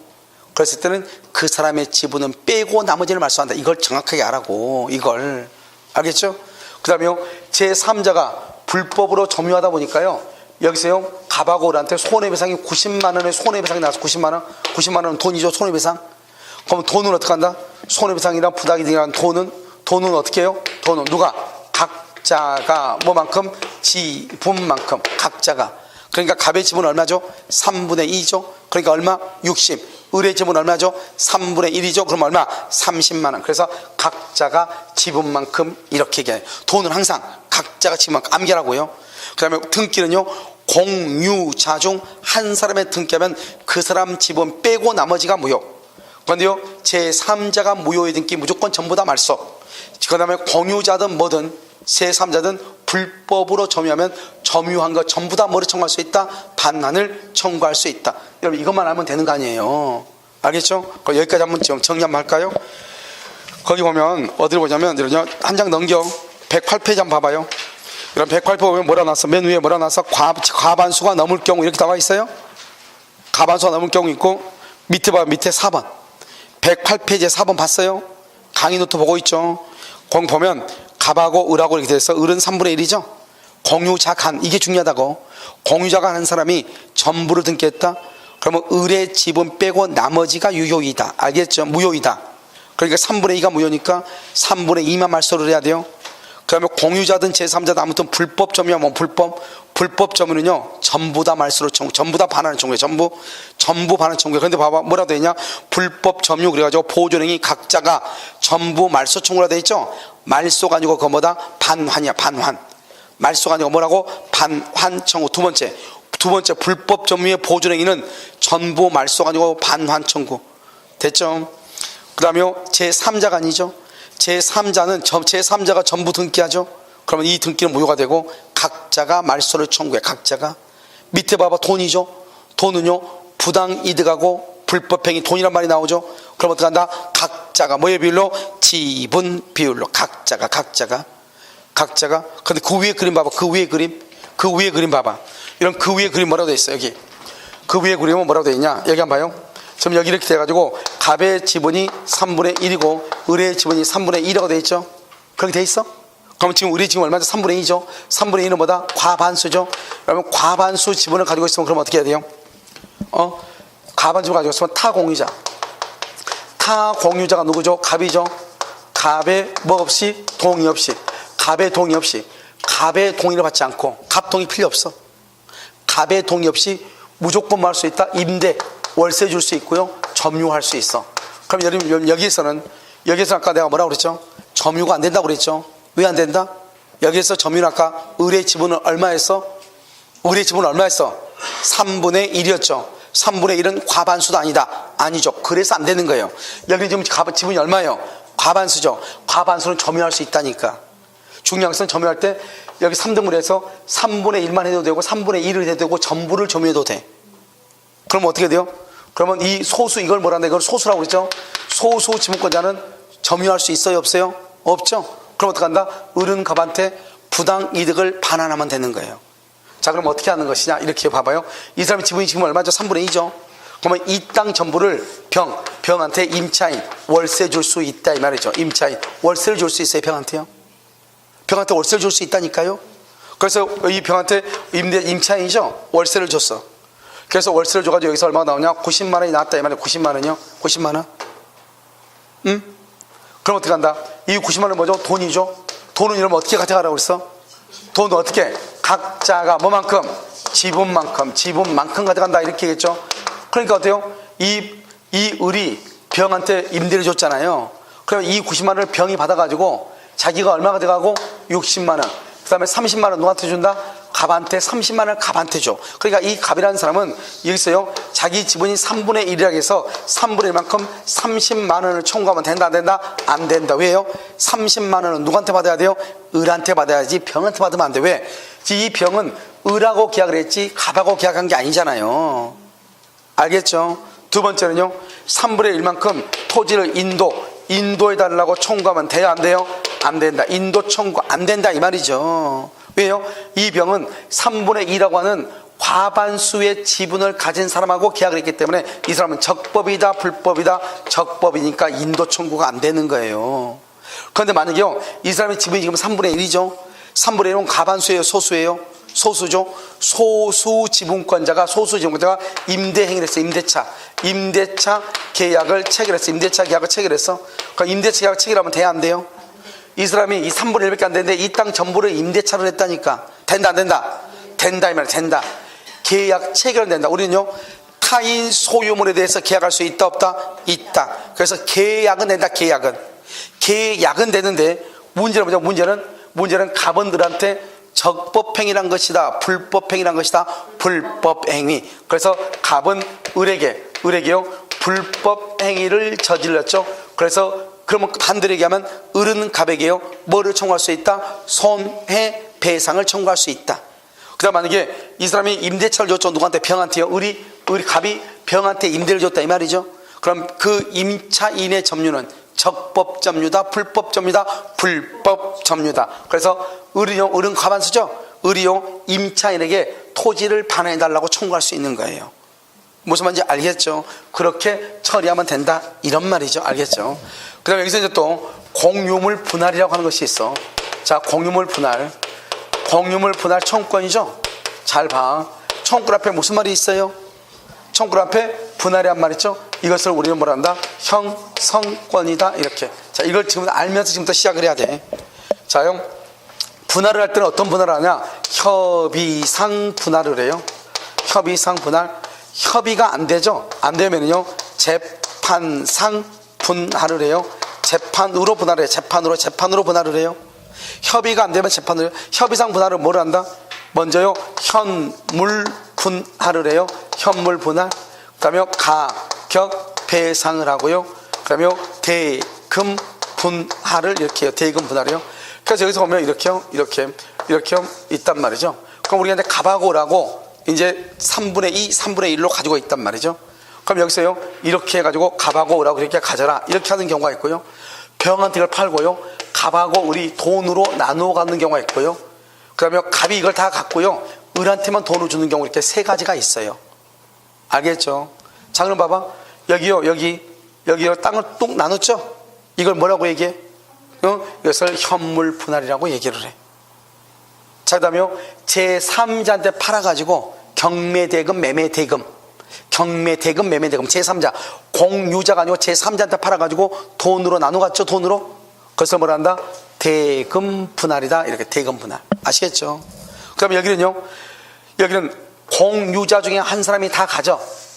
그랬을 때는 그 사람의 지분은 빼고 나머지를 말소한다. 이걸 정확하게 알아고, 이걸. 알겠죠? 그 다음에 제3자가 불법으로 점유하다 보니까요, 여기서요, 갑하고 을한테 손해배상이 90만 원의 손해배상이 나와서 90만 원? 90만 원은 돈이죠, 손해배상? 그럼 돈은 어떻게 한다? 손해배상이랑 부당이득 등이란 돈은 어떻게 해요? 돈은 누가? 각자가 뭐만큼? 지분만큼. 각자가. 그러니까 갑의 지분은 얼마죠? 3분의 2죠. 그러니까 얼마? 60. 을의 지분은 얼마죠? 3분의 1이죠. 그럼 얼마? 30만 원. 그래서 각자가 지분만큼 이렇게 얘기해요. 돈은 항상 각자가 지분만큼 암기하라고요. 그 다음에 등기는요, 공유자 중 한 사람의 등기하면 그 사람 지분 빼고 나머지가 무효. 그런데요, 제3자가 무효의 등기 무조건 전부 다 말소. 그 다음에 공유자든 뭐든 제3자든 불법으로 점유하면 점유한 거 전부 다 뭐를 청구할 수 있다? 반환을 청구할 수 있다. 여러분 이것만 알면 되는 거 아니에요. 알겠죠? 여기까지 한번 정리 한번 할까요? 거기 보면 어디를 보냐면 한 장 넘겨 108페이지 한번 봐봐요. 이런 108페이지 보면 뭐라 나왔어? 맨 위에 뭐라 나왔어? 과반수가 넘을 경우 이렇게 나와 있어요. 과반수가 넘을 경우 있고 밑에 봐, 밑에 4번 108페이지에 4번 봤어요? 강의 노트 보고 있죠? 거기 보면 갑하고 을하고 이렇게 돼서 을은 3분의 1이죠. 공유자 간, 이게 중요하다고. 공유자가 한 사람이 전부를 등기했다. 그러면 을의 지분 빼고 나머지가 유효이다. 알겠죠? 무효이다. 그러니까 3분의 2가 무효니까 3분의 2만 말소를 해야 돼요. 그러면 공유자든 제3자든 아무튼 불법 점유하면 불법 점유는요 전부 다 말소를 청구, 전부 다 반환을 청구해. 전부 반환 청구해. 그런데 봐봐 뭐라고 되어 있냐? 불법 점유 그래가지고 보존행위 각자가 전부 말소 청구라 되어 있죠. 말소가 아니고 그거 뭐다? 반환이야. 반환. 말소가 아니고 뭐라고? 반환 청구. 두 번째 불법 점유의 보존행위는 전부 말소가 아니고 반환 청구. 됐죠? 그 다음에 제3자가 아니죠. 제3자가 전부 등기하죠. 그러면 이 등기는 무효가 되고 각자가 말소를 청구해. 각자가. 밑에 봐봐 돈이죠. 돈은요 부당이득하고 불법행위 돈이란 말이 나오죠. 그럼 어떻게 한다? 각자가 뭐의 비율로? 지분 비율로. 각자가. 근데 그 위에 그림 봐봐. 그 위에 그림 봐봐. 이런 그 위에 그림 뭐라고 되어 있어? 여기 그 위에 그림은 뭐라고 되어 있냐? 여기 한번 봐요. 지금 여기 이렇게 돼가지고 갑의 지분이 3분의 1이고 을의 지분이 3분의 2라고 되어 있죠. 그렇게 돼 있어? 그럼 지금 우리 지금 얼마죠? 3분의 2죠. 3분의 2는 뭐다? 과반수죠. 그러면 과반수 지분을 가지고 있으면 그럼 어떻게 해야 돼요? 과반수를 가지고 있으면 타공유자. 타공유자가 누구죠? 갑이죠. 갑의 뭐 없이? 동의 없이. 갑의 동의 없이. 갑의 동의를 받지 않고, 갑 동의 필요 없어. 갑의 동의 없이 무조건 뭐 할 수 있다? 임대, 월세 줄 수 있고요. 점유할 수 있어. 그럼 여기에서는 아까 내가 뭐라고 그랬죠? 점유가 안 된다고 그랬죠? 왜 안 된다? 여기에서 점유는 아까 을의 지분은 얼마였어? 을의 지분은 얼마였어? 3분의 1이었죠. 3분의 1은 과반수도 아니다. 아니죠. 그래서 안 되는 거예요. 여기 지금 지분이 얼마예요? 과반수죠. 과반수는 점유할 수 있다니까. 중요한 것은 점유할 때 여기 3등분해서 3분의 1만 해도 되고 3분의 1을 해도 되고 전부를 점유해도 돼. 그럼 어떻게 돼요? 그러면 이 소수, 이걸 뭐라 한다? 이걸 소수라고 그랬죠? 소수 지분권자는 점유할 수 있어요? 없어요? 없죠? 그럼 어떻게 한다? 을은 갑한테 부당 이득을 반환하면 되는 거예요. 자, 그럼 어떻게 하는 것이냐? 이렇게 봐봐요. 이 사람의 지분이 지금 얼마죠? 3분의 2죠? 그러면 이 땅 전부를 병한테 임차인, 월세 줄 수 있다 이 말이죠. 임차인, 월세를 줄 수 있어요? 병한테요? 병한테 월세를 줄 수 있다니까요? 그래서 이 병한테 임차인이죠? 월세를 줬어. 그래서 월세를 줘가지고 여기서 얼마가 나오냐? 90만 원이 나왔다 이 말이에요. 90만 원이요? 90만 원? 응? 그럼 어떻게 한다? 이 90만 원 뭐죠? 돈이죠? 돈은 이러면 어떻게 가져가라고 그랬어? 돈은 어떻게? 각자가 뭐만큼? 지분만큼 가져간다 이렇게 했겠죠? 그러니까 어때요? 이 을이 병한테 임대를 줬잖아요. 그럼 이 90만 원을 병이 받아가지고 자기가 얼마 가져가고? 60만 원. 그 다음에 30만 원 누구한테 준다? 갑한테 30만 원을 갑한테 줘. 그러니까 이 갑이라는 사람은 여기서요, 자기 지분이 3분의 1이라고 해서 3분의 1만큼 30만 원을 청구하면 된다 안 된다? 안 된다. 왜요? 30만 원은 누구한테 받아야 돼요? 을한테 받아야지 병한테 받으면 안 돼. 왜? 이 병은 을하고 계약을 했지 갑하고 계약한 게 아니잖아요. 알겠죠? 두 번째는요, 3분의 1만큼 토지를 인도에 달라고 청구하면 돼요 안 돼요? 안 된다. 인도 청구 안 된다 이 말이죠. 왜요? 이 병은 3분의 2라고 하는 과반수의 지분을 가진 사람하고 계약을 했기 때문에 이 사람은 적법이다 불법이다? 적법이니까 인도 청구가 안 되는 거예요. 그런데 만약에요, 이 사람의 지분이 지금 3분의 1이죠. 3분의 1은 과반수예요 소수예요? 소수죠. 소수 지분권자가 임대 행위를 했어. 임대차 계약을 체결했어. 임대차 계약을 체결했어. 그러니까 임대차 계약을 체결하면 돼야 안 돼요? 이 사람이 이 3분의 1밖에 안 되는데 이 땅 전부를 임대차를 했다니까. 된다 안 된다? 된다 이 말이야. 된다. 계약 체결은 된다. 우리는요, 타인 소유물에 대해서 계약할 수 있다 없다? 있다. 그래서 계약은 된다. 계약은 되는데 문제는 뭐죠? 문제는 갑원들한테 적법행위란 것이다 불법행위란 것이다? 불법행위. 그래서 갑은 을에게요 불법행위를 저질렀죠. 그래서 그러면 반대로 얘기하면 을은 갑에게요 뭐를 청구할 수 있다? 손해배상을 청구할 수 있다. 그 다음 만약에 이 사람이 임대차를 줬죠. 누구한테? 병한테요. 우리 갑이 병한테 임대를 줬다 이 말이죠. 그럼 그 임차인의 점유는 적법 점유다 불법 점유다? 불법 점유다. 그래서 을은 과반수죠. 을이요 임차인에게 토지를 반환해달라고 청구할 수 있는 거예요. 무슨 말인지 알겠죠? 그렇게 처리하면 된다 이런 말이죠. 알겠죠? 그 다음에 여기서 이제 또 공유물 분할이라고 하는 것이 있어. 자, 공유물 분할 청구권이죠. 잘 봐. 청구권 앞에 무슨 말이 있어요? 청구권 앞에 분할이란 말 있죠. 이것을 우리는 뭐라 한다? 형성권이다 이렇게. 자, 이걸 지금 알면서 지금부터 시작을 해야 돼. 자, 형 분할을 할 때는 어떤 분할을 하냐? 협의상 분할을 해요. 협의상 분할. 협의가 안 되죠. 안 되면요 재판상 분할을 해요. 재판으로 분할을 해요. 재판으로 분할을 해요. 협의가 안 되면 재판으로. 협의상 분할은 뭘 한다? 먼저요 현물 분할을 해요. 현물 분할. 그다음에 가격 배상을 하고요. 그다음에 대금 분할을 이렇게 해요. 대금 분할이요. 그래서 여기서 보면 이렇게 있단 말이죠. 그럼 우리가 이제 갑하고 을하고 이제 3분의 2, 3분의 1로 가지고 있단 말이죠. 그럼 여기서요 이렇게 해가지고 갑하고 을하고 이렇게 가져라 이렇게 하는 경우가 있고요. 병한테 이걸 팔고요 갑하고 을이 돈으로 나누어 갖는 경우가 있고요. 그 다음에 갑이 이걸 다 갖고요 을한테만 돈을 주는 경우 이렇게 세 가지가 있어요. 알겠죠? 자, 그럼 봐봐. 여기요 땅을 뚝 나눴죠? 이걸 뭐라고 얘기해? 이것을 현물 분할이라고 얘기를 해. 자, 그다음에 제3자한테 팔아가지고 경매대금, 매매대금, 경매대금, 매매대금, 제3자, 공유자가 아니고 제3자한테 팔아가지고 돈으로 나눠갔죠, 돈으로. 그래서 뭐라 한다? 대금 분할이다. 이렇게 대금 분할. 아시겠죠? 그럼 여기는요, 여기는 공유자 중에 한 사람이 다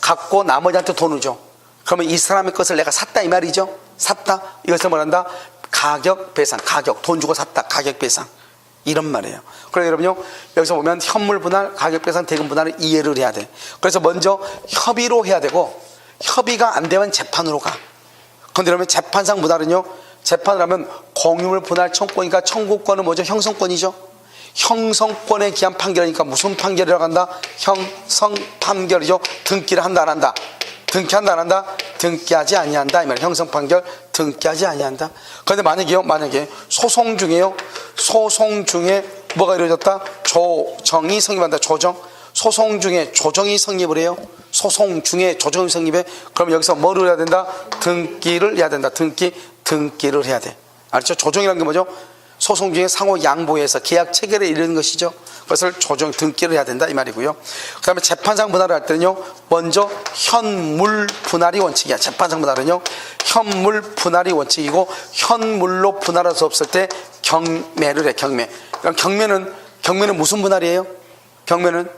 갖고 나머지한테 돈을 줘. 그러면 이 사람의 것을 내가 샀다 이 말이죠. 샀다. 이것을 뭐라 한다? 가격 배상. 가격, 돈 주고 샀다. 가격 배상. 이런 말이에요. 그래서 여러분요, 여기서 보면 현물 분할, 가격 배상, 대금 분할을 이해를 해야 돼. 그래서 먼저 협의로 해야 되고, 협의가 안 되면 재판으로 가. 그런데 그러면 재판상 분할은요, 재판을 하면 공유물 분할 청구권이니까 청구권은 뭐죠? 형성권이죠. 형성권에 기한 판결이니까 무슨 판결이라고 한다? 형성 판결이죠. 등기를 한다 안 한다? 등기한다 안 한다? 등기하지 아니한다 이 말이에요. 형성 판결 등기하지 아니한다. 그런데 만약에 소송 중에요, 소송 중에 뭐가 이루어졌다? 조정이 성립한다. 조정. 소송 중에 조정이 성립을 해요. 소송 중에 조정이 성립해. 그럼 여기서 뭐를 해야 된다? 등기를 해야 된다. 등기를 해야 돼. 알죠? 조정이라는 게 뭐죠? 소송 중에 상호 양보해서 계약 체결에 이르는 것이죠. 그것을 조정, 등기를 해야 된다 이 말이고요. 그 다음에 재판상 분할을 할 때는요, 먼저 현물 분할이 원칙이야. 재판상 분할은요, 현물 분할이 원칙이고, 현물로 분할할 수 없을 때 경매를 해. 경매. 그럼 경매는 무슨 분할이에요? 경매는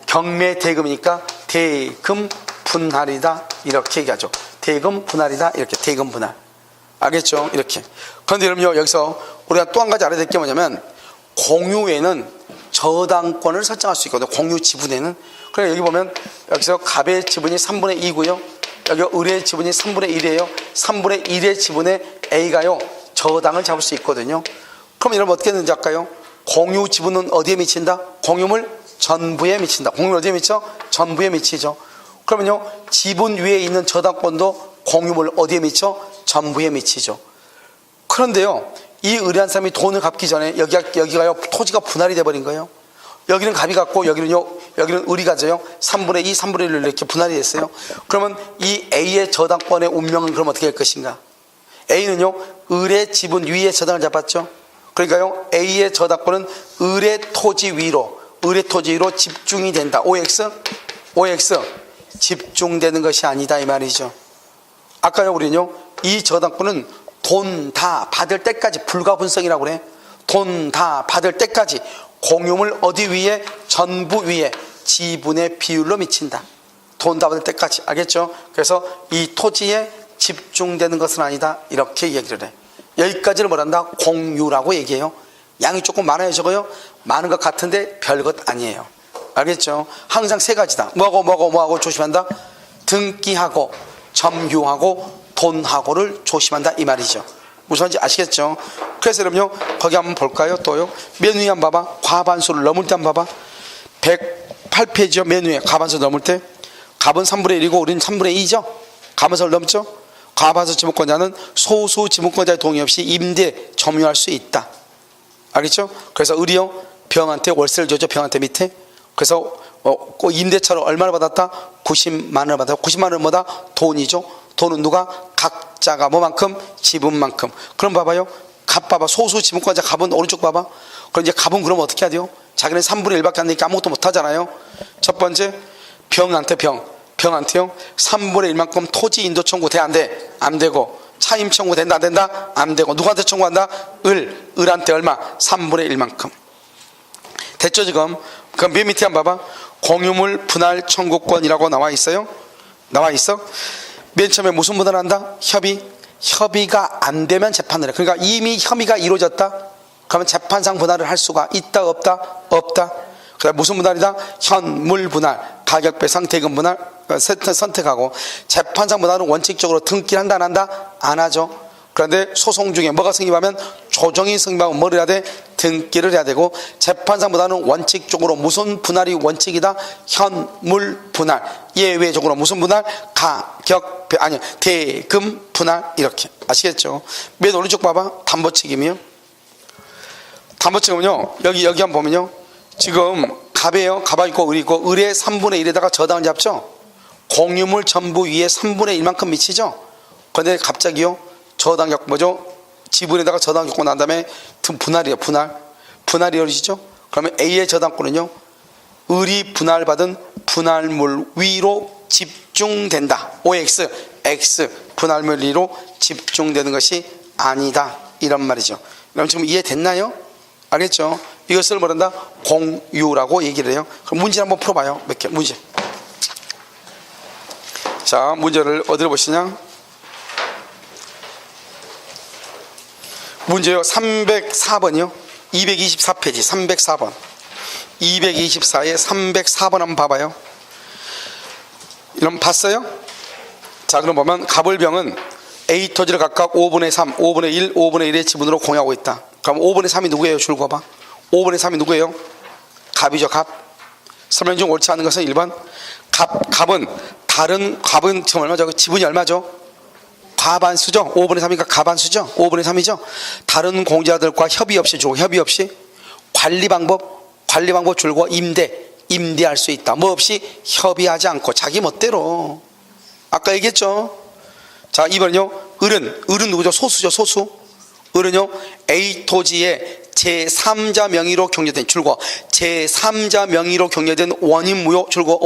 경매 대금이니까 대금 분할이다 이렇게 얘기하죠. 대금 분할이다 이렇게. 대금 분할. 알겠죠? 이렇게. 그런데 여러분요, 여기서 우리가 또 한 가지 알아야 될 게 뭐냐면, 공유에는 저당권을 설정할 수 있거든요. 공유 지분에는. 그래서 여기 보면, 여기서 갑의 지분이 3분의 2고요. 여기 을의 지분이 3분의 1이에요. 3분의 1의 지분에 A가요, 저당을 잡을 수 있거든요. 그럼 여러분 어떻게 되는지 할까요? 공유 지분은 어디에 미친다? 공유물 전부에 미친다. 공유물 어디에 미쳐? 전부에 미치죠. 그러면요, 지분 위에 있는 저당권도 공유물 어디에 미쳐? 전부에 미치죠. 그런데요, 이 의뢰한 사람이 돈을 갚기 전에 여기가요, 토지가 분할이 돼버린 거예요. 여기는 갑이 갖고 여기는 을이 가져요. 3분의 2, 3분의 1로 이렇게 분할이 됐어요. 그러면 이 A의 저당권의 운명은 그럼 어떻게 될 것인가? A는요, 을의 지분 위에 저당을 잡았죠. 그러니까요, A의 저당권은 을의 토지 위로 집중이 된다. OX 집중되는 것이 아니다 이 말이죠. 아까요, 우리는요, 이 저당권은 돈 다 받을 때까지, 불가분성이라고 그래. 돈 다 받을 때까지 공유물 어디 위에? 전부 위에 지분의 비율로 미친다. 돈 다 받을 때까지. 알겠죠? 그래서 이 토지에 집중되는 것은 아니다 이렇게 얘기를 해. 여기까지를 뭐란다? 공유라고 얘기해요. 양이 조금 많아요, 적어요? 많은 것 같은데 별것 아니에요. 알겠죠? 항상 세 가지다. 뭐하고 조심한다? 등기하고 점유하고 돈하고를 조심한다 이 말이죠. 무슨 말인지 아시겠죠? 그래서 여러분요, 거기 한번 볼까요? 또요, 맨 위에 한번 봐봐. 과반수를 넘을 때 한번 봐봐. 108페이지요. 맨 위에 과반수 넘을 때 갑은 3분의 1이고 우리는 3분의 2죠. 과반수를 넘죠. 과반수 지분권자는 소수 지분권자의 동의 없이 임대 점유할 수 있다. 알겠죠? 그래서 을이요, 병한테 월세를 줘죠. 병한테 밑에. 그래서 임대차로 얼마를 받았다? 90만 원을 받았다. 90만 원은 뭐다? 돈이죠. 돈은 누가? 각자가 뭐만큼? 지분만큼. 그럼 봐봐요. 갑 봐봐. 소수 지분권자 갑은 오른쪽 봐봐. 그럼 이제 갑은 그럼 어떻게 해야 돼요? 자기는 3분의 1밖에 안 되니까 아무것도 못 하잖아요. 첫 번째, 병한테요, 3분의 1만큼 토지 인도 청구 돼? 안 돼? 안 되고. 차임 청구 된다 안 된다? 안 되고. 누구한테 청구한다? 을한테 얼마? 3분의 1만큼. 됐죠 지금? 그럼 맨 밑에 한번 봐봐. 공유물 분할 청구권이라고 나와 있어요. 나와 있어. 맨 처음에 무슨 분할을 한다? 협의가 안 되면 재판을 해. 그러니까 이미 협의가 이루어졌다. 그러면 재판상 분할을 할 수가 있다 없다? 없다. 그다음 무슨 분할이다? 현물 분할, 가격 배상, 대금 분할 선택하고. 재판상 분할은 원칙적으로 등기를 한다 안 한다? 안 하죠. 그런데 소송 중에 뭐가 성립하면, 조정이 성립하면 뭐를 해야 돼? 등기를 해야 되고. 재판상 분할은 원칙적으로 무슨 분할이 원칙이다? 현물 분할. 예외적으로 무슨 분할? 대금 분할. 이렇게. 아시겠죠? 맨 오른쪽 봐봐. 담보책임이요. 담보책임은요, 여기 한번 보면요, 지금 갑이에요. 갑이 있고 을이 있고, 을의 3분의 1에다가 저당을 잡죠. 공유물 전부 위에 3분의 1만큼 미치죠. 그런데 갑자기요, 저당 뭐죠? 지분에다가 저당 겪고 난 다음에 분할이에요. 분할이 이루어지죠. 그러면 A의 저당권은요, 을이 분할받은 분할물 위로 집중된다. OX, X 분할물 위로 집중되는 것이 아니다, 이런 말이죠. 그럼 지금 이해됐나요? 알겠죠? 이것을 뭐란다? 공유라고 얘기를 해요. 그럼 문제 한번 풀어봐요. 몇 개? 문제. 자, 문제를 어디로 보시냐? 문제요 304번이요 224페이지 304번 224에 304번 한번 봐봐요. 이런 봤어요? 자, 그럼 보면 갑을병은 A 토지를 각각 5분의 3, 5분의 1, 5분의 1의 지분으로 공유하고 있다. 그럼 5분의 3이 누구예요? 줄거 봐. 5분의 3이 누구예요? 갑이죠. 갑. 설명 중 옳지 않은 것은 1번 갑은 지금 얼마죠? 지분이 얼마죠? 과반수죠. 5분의 3이니까 과반수죠. 5분의 3이죠. 다른 공자들과 협의 없이 주고, 협의 없이 관리 방법 줄고 임대할 수 있다. 뭐 없이 협의하지 않고 자기 멋대로. 아까 얘기했죠. 자, 2번은요 을은 누구죠? 소수죠. 소수. 을은요 A 토지에 제3자 명의로 경려된 줄고 제3자 명의로 경려된 원인무효 줄고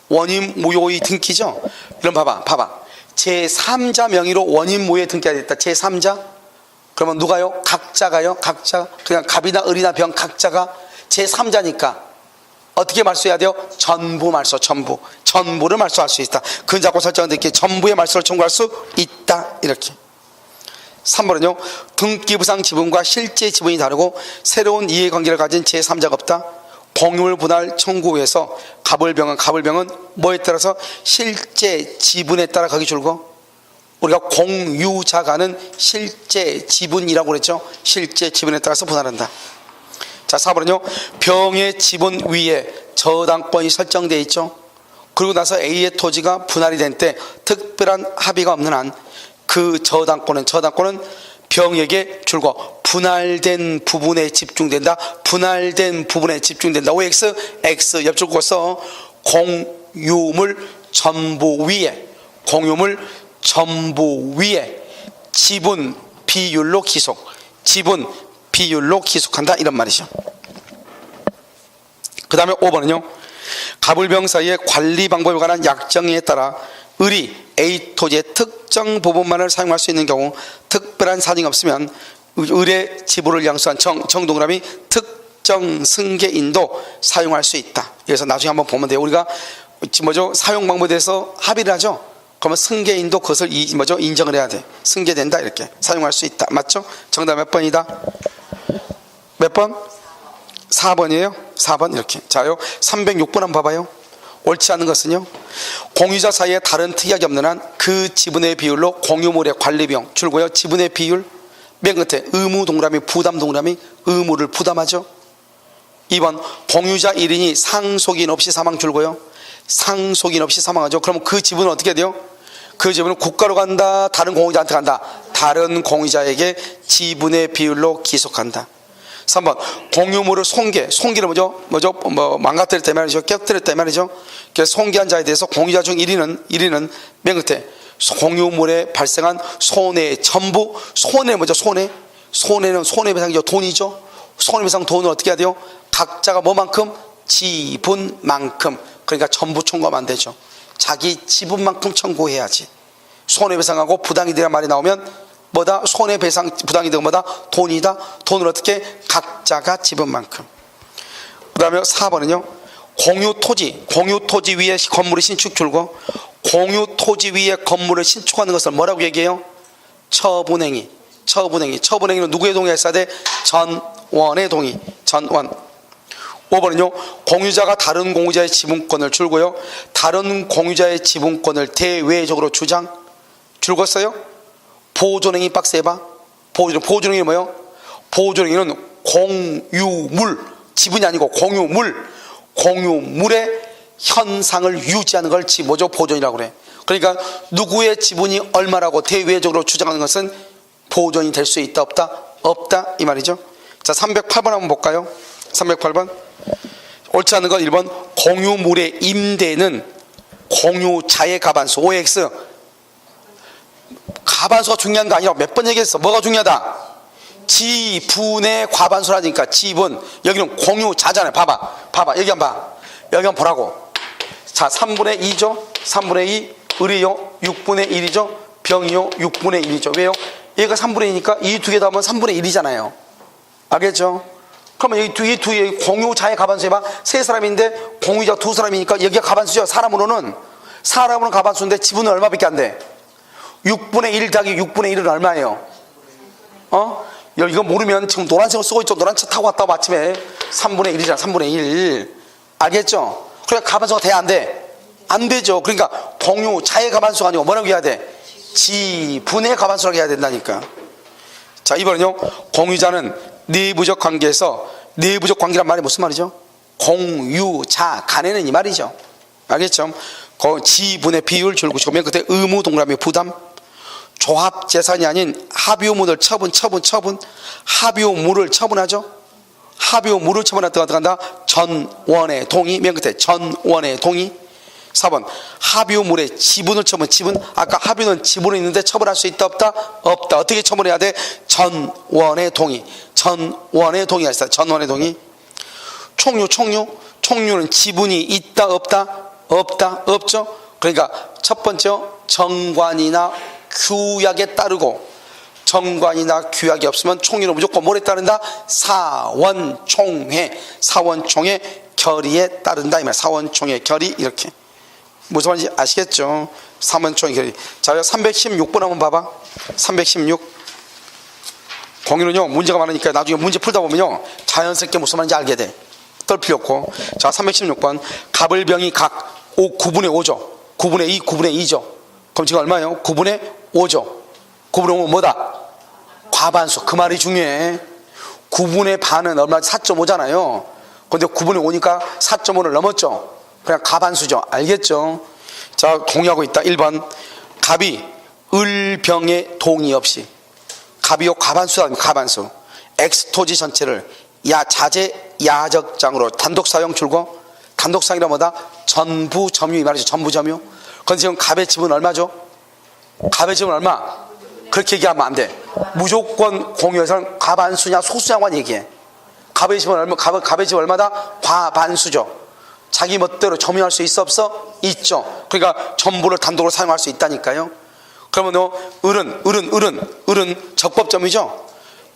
원인무효의 등기죠. 그럼 봐봐 제3자 명의로 원인무효에 등기가 됐다. 제3자 그러면 누가요? 각자가요. 각자 그냥 갑이나 을이나 병 각자가 제3자니까 어떻게 말소해야 돼요? 전부 말소. 전부를 말소할 수 있다. 근자고 설정된 게 전부의 말소를 청구할 수 있다. 이렇게. 3번은요 등기부상 지분과 실제 지분이 다르고 새로운 이해관계를 가진 제3자가 없다. 공유물 분할 청구에서 갑을병은 뭐에 따라서 실제 지분에 따라 가기 줄고, 우리가 공유자가는 실제 지분이라고 그랬죠. 실제 지분에 따라서 분할한다. 자, 4번은요 병의 지분 위에 저당권이 설정되어 있죠. 그리고 나서 A의 토지가 분할이 된 때 특별한 합의가 없는 한 그 저당권은 병에게 줄고 분할된 부분에 집중된다. OX, X 옆줄 긋어서 공유물 전부 위에 지분 비율로 기속한다, 이런 말이죠. 그 다음에 5번은요 갑을병 사이의 관리 방법에 관한 약정에 따라 을이 A 토지의 특정 부분만을 사용할 수 있는 경우 특별한 사정이 없으면 을의 지분을 양수한 정동그라미 특정 승계인도 사용할 수 있다. 그래서 나중에 한번 보면 돼요. 우리가 사용 방법에 대해서 합의를 하죠. 그러면 승계인도 그것을 인정을 해야 돼. 승계된다, 이렇게 사용할 수 있다. 맞죠? 정답 몇 번이다? 몇 번? 4번이에요. 4번 이렇게. 자요 306번 한번 봐봐요. 옳지 않은 것은요 공유자 사이에 다른 특약이 없는 한 그 지분의 비율로 공유물의 관리비용 줄고요 지분의 비율 맨 끝에 의무 동그라미 부담 동그라미 의무를 부담하죠. 2번 공유자 1인이 상속인 없이 사망 줄고요 상속인 없이 사망하죠. 그럼 그 지분은 어떻게 돼요? 그 지분은 국가로 간다, 다른 공유자한테 간다? 다른 공유자에게 지분의 비율로 기속한다. 3번 공유물을 손괴를 망가뜨렸다 말이죠. 깨뜨렸다 말이죠. 그래서 손괴한 자에 대해서 공유자 중 1위는 맨 끝에 공유물에 발생한 손해 전부, 손해는 손해배상이죠. 돈이죠. 손해배상 돈을 어떻게 해야 돼요? 각자가 뭐만큼? 지분만큼. 그러니까 전부 청구하면 안 되죠. 자기 지분만큼 청구해야지. 손해배상하고 부당이득이라는 말이 나오면 뭐다? 손해배상 부당이득은 뭐다? 돈이다. 돈을 어떻게? 각자가 지분만큼. 그 다음에 4번은요 공유토지 위에 건물을 신축 줄고 공유토지 위에 건물을 신축하는 것을 뭐라고 얘기해요? 처분행위는 누구의 동의가 있어야 돼? 전원의 동의. 전원. 5번은요 공유자가 다른 공유자의 지분권을 줄고요 다른 공유자의 지분권을 대외적으로 주장 줄궜어요. 보존행위 박스 해봐. 보존행위는 뭐예요? 보존행위는 공유물, 지분이 아니고 공유물의 현상을 유지하는 걸 보존이라고 그래. 그러니까 누구의 지분이 얼마라고 대외적으로 주장하는 것은 보존이 될 수 있다 없다? 없다, 이 말이죠. 자, 308번 한번 볼까요? 308번 옳지 않은 건 1번 공유물의 임대는 공유자의 과반수 OX 과반수가 중요한 거 아니라 몇 번 얘기했어. 뭐가 중요하다? 지분의 과반수라니까. 지분. 여기는 공유자잖아요. 봐봐. 여기 한번 봐. 여기 한번 보라고. 자, 3분의 2죠. 3분의 2. 을이요. 6분의 1이죠. 병이요. 6분의 1이죠. 왜요? 얘가 3분의 2니까 이 두 개 더하면 3분의 1이잖아요. 알겠죠? 그러면 여기 두 개 공유자의 과반수 해봐. 세 사람인데 공유자 두 사람이니까 여기가 과반수죠. 사람으로는 과반수인데 지분은 얼마밖에 안 돼? 6분의 1 더하기 6분의 1은 얼마예요? 이거 모르면 지금 노란색을 쓰고 있죠. 노란 차 타고 왔다고 아침에 3분의 1이잖아. 3분의 1. 알겠죠? 그러니까 과반수가 돼야 안 돼? 안 되죠. 그러니까 공유자의 과반수가 아니고 뭐라고 해야 돼? 지분의 과반수라고 해야 된다니까. 자, 이번엔요. 공유자는 내부적 관계에서, 내부적 관계란 말이 무슨 말이죠? 공유자 간에는 이 말이죠. 알겠죠? 지분의 비율 줄고 맨 끝에 의무 동그라미 부담. 조합재산이 아닌 합유물을 처분. 합유물을 처분하죠. 합유물을 처분한다. 전원의 동의. 맨 끝에 전원의 동의. 4번 합유물의 지분을 처분. 지분 아까 합유는 지분이 있는데 처분할 수 있다 없다? 없다. 어떻게 처분해야 돼? 전원의 동의. 전원의 동의가 있어요. 전원의 동의. 총유는 지분이 있다 없다? 없죠. 그러니까 첫 번째 정관이나 규약에 따르고, 정관이나 규약이 없으면 총유는 무조건 뭐에 따른다? 사원총회 결의에 따른다 이 말. 사원총회 결의. 이렇게 무슨 말인지 아시겠죠? 사원총회 결의. 자, 316번 한번 봐봐. 316. 공유는요 문제가 많으니까 나중에 문제 풀다 보면요 자연스럽게 무슨 말인지 알게 돼. 떨 필요 없고. 자, 316번 갑을병이 각 9분의 5죠 9분의 2, 9분의 2죠 그럼 지금 얼마예요? 9분의 5죠 9분의 5는 뭐다? 과반수. 그 말이 중요해. 9분의 반은 얼마? 4.5잖아요 근데 9분의 5니까 4.5를 넘었죠. 그냥 과반수죠. 알겠죠? 자, 동의하고 있다. 1번 갑이 을병의 동의 없이, 갑이요 과반수다. 과반수. X토지 전체를 자재 야적장으로 단독 사용 줄고, 단독 사용이란 뭐다? 전부 점유 이 말이죠. 전부 점유. 근데 지금 갑의 집은 얼마죠? 갑의 집은 얼마? 그렇게 얘기하면 안 돼. 무조건 공유에서는 과반수냐 소수냐만 얘기해. 갑의 집은 얼마? 갑의 집 얼마다? 과반수죠. 자기 멋대로 점유할 수 있어 없어? 있죠. 그러니까 전부를 단독으로 사용할 수 있다니까요. 그러면 을은 적법점이죠.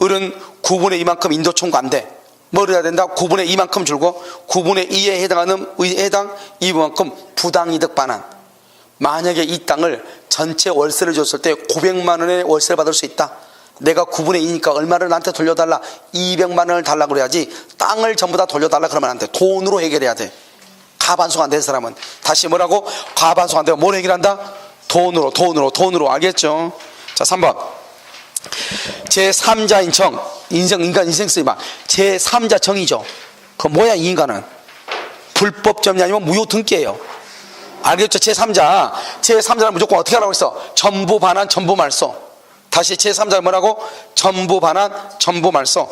을은 9분의 2만큼 인도 청구 안 돼. 뭘 해야 된다? 9분의 2만큼 줄고 9분의 2에 해당하는 해당 2만큼 부당이득 반환. 만약에 이 땅을 전체 월세를 줬을 때 900만 원의 월세를 받을 수 있다. 내가 9분의 2니까 얼마를 나한테 돌려달라? 200만 원을 달라고 그래야지. 땅을 전부 다 돌려달라 그러면 안 돼. 돈으로 해결해야 돼. 과반수가 안 된 사람은. 다시 뭐라고? 과반수가 안 되고 뭘 해결한다? 돈으로. 알겠죠? 자, 3번 제3자인 정. 인간 인생 쓰이마. 제3자 정이죠. 그 뭐야 이 인간은? 불법점이 아니면 무효 등기예요. 알겠죠? 제3자는 무조건 어떻게 하라고 했어? 전부 반환 전부 말소. 다시 제3자는 뭐라고? 전부 반환 전부 말소.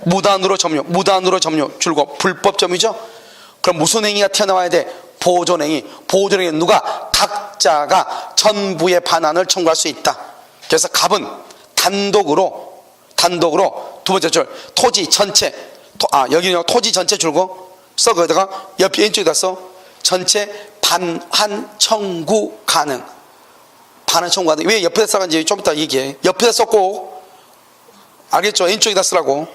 무단으로 점유 줄고 불법점이죠. 그럼 무슨 행위가 튀어나와야 돼? 보존행위는 누가? 각자가 전부의 반환을 청구할 수 있다. 그래서 갑은 단독으로 두 번째 줄 토지 전체. 여기는 토지 전체 줄고 써. 거기다가 옆 왼쪽에다 써. 전체 반환 청구 가능. 반환 청구 가능. 왜 옆에다 써간지 좀 이따 얘기해. 옆에다 썼고, 알겠죠? 왼쪽에다 쓰라고.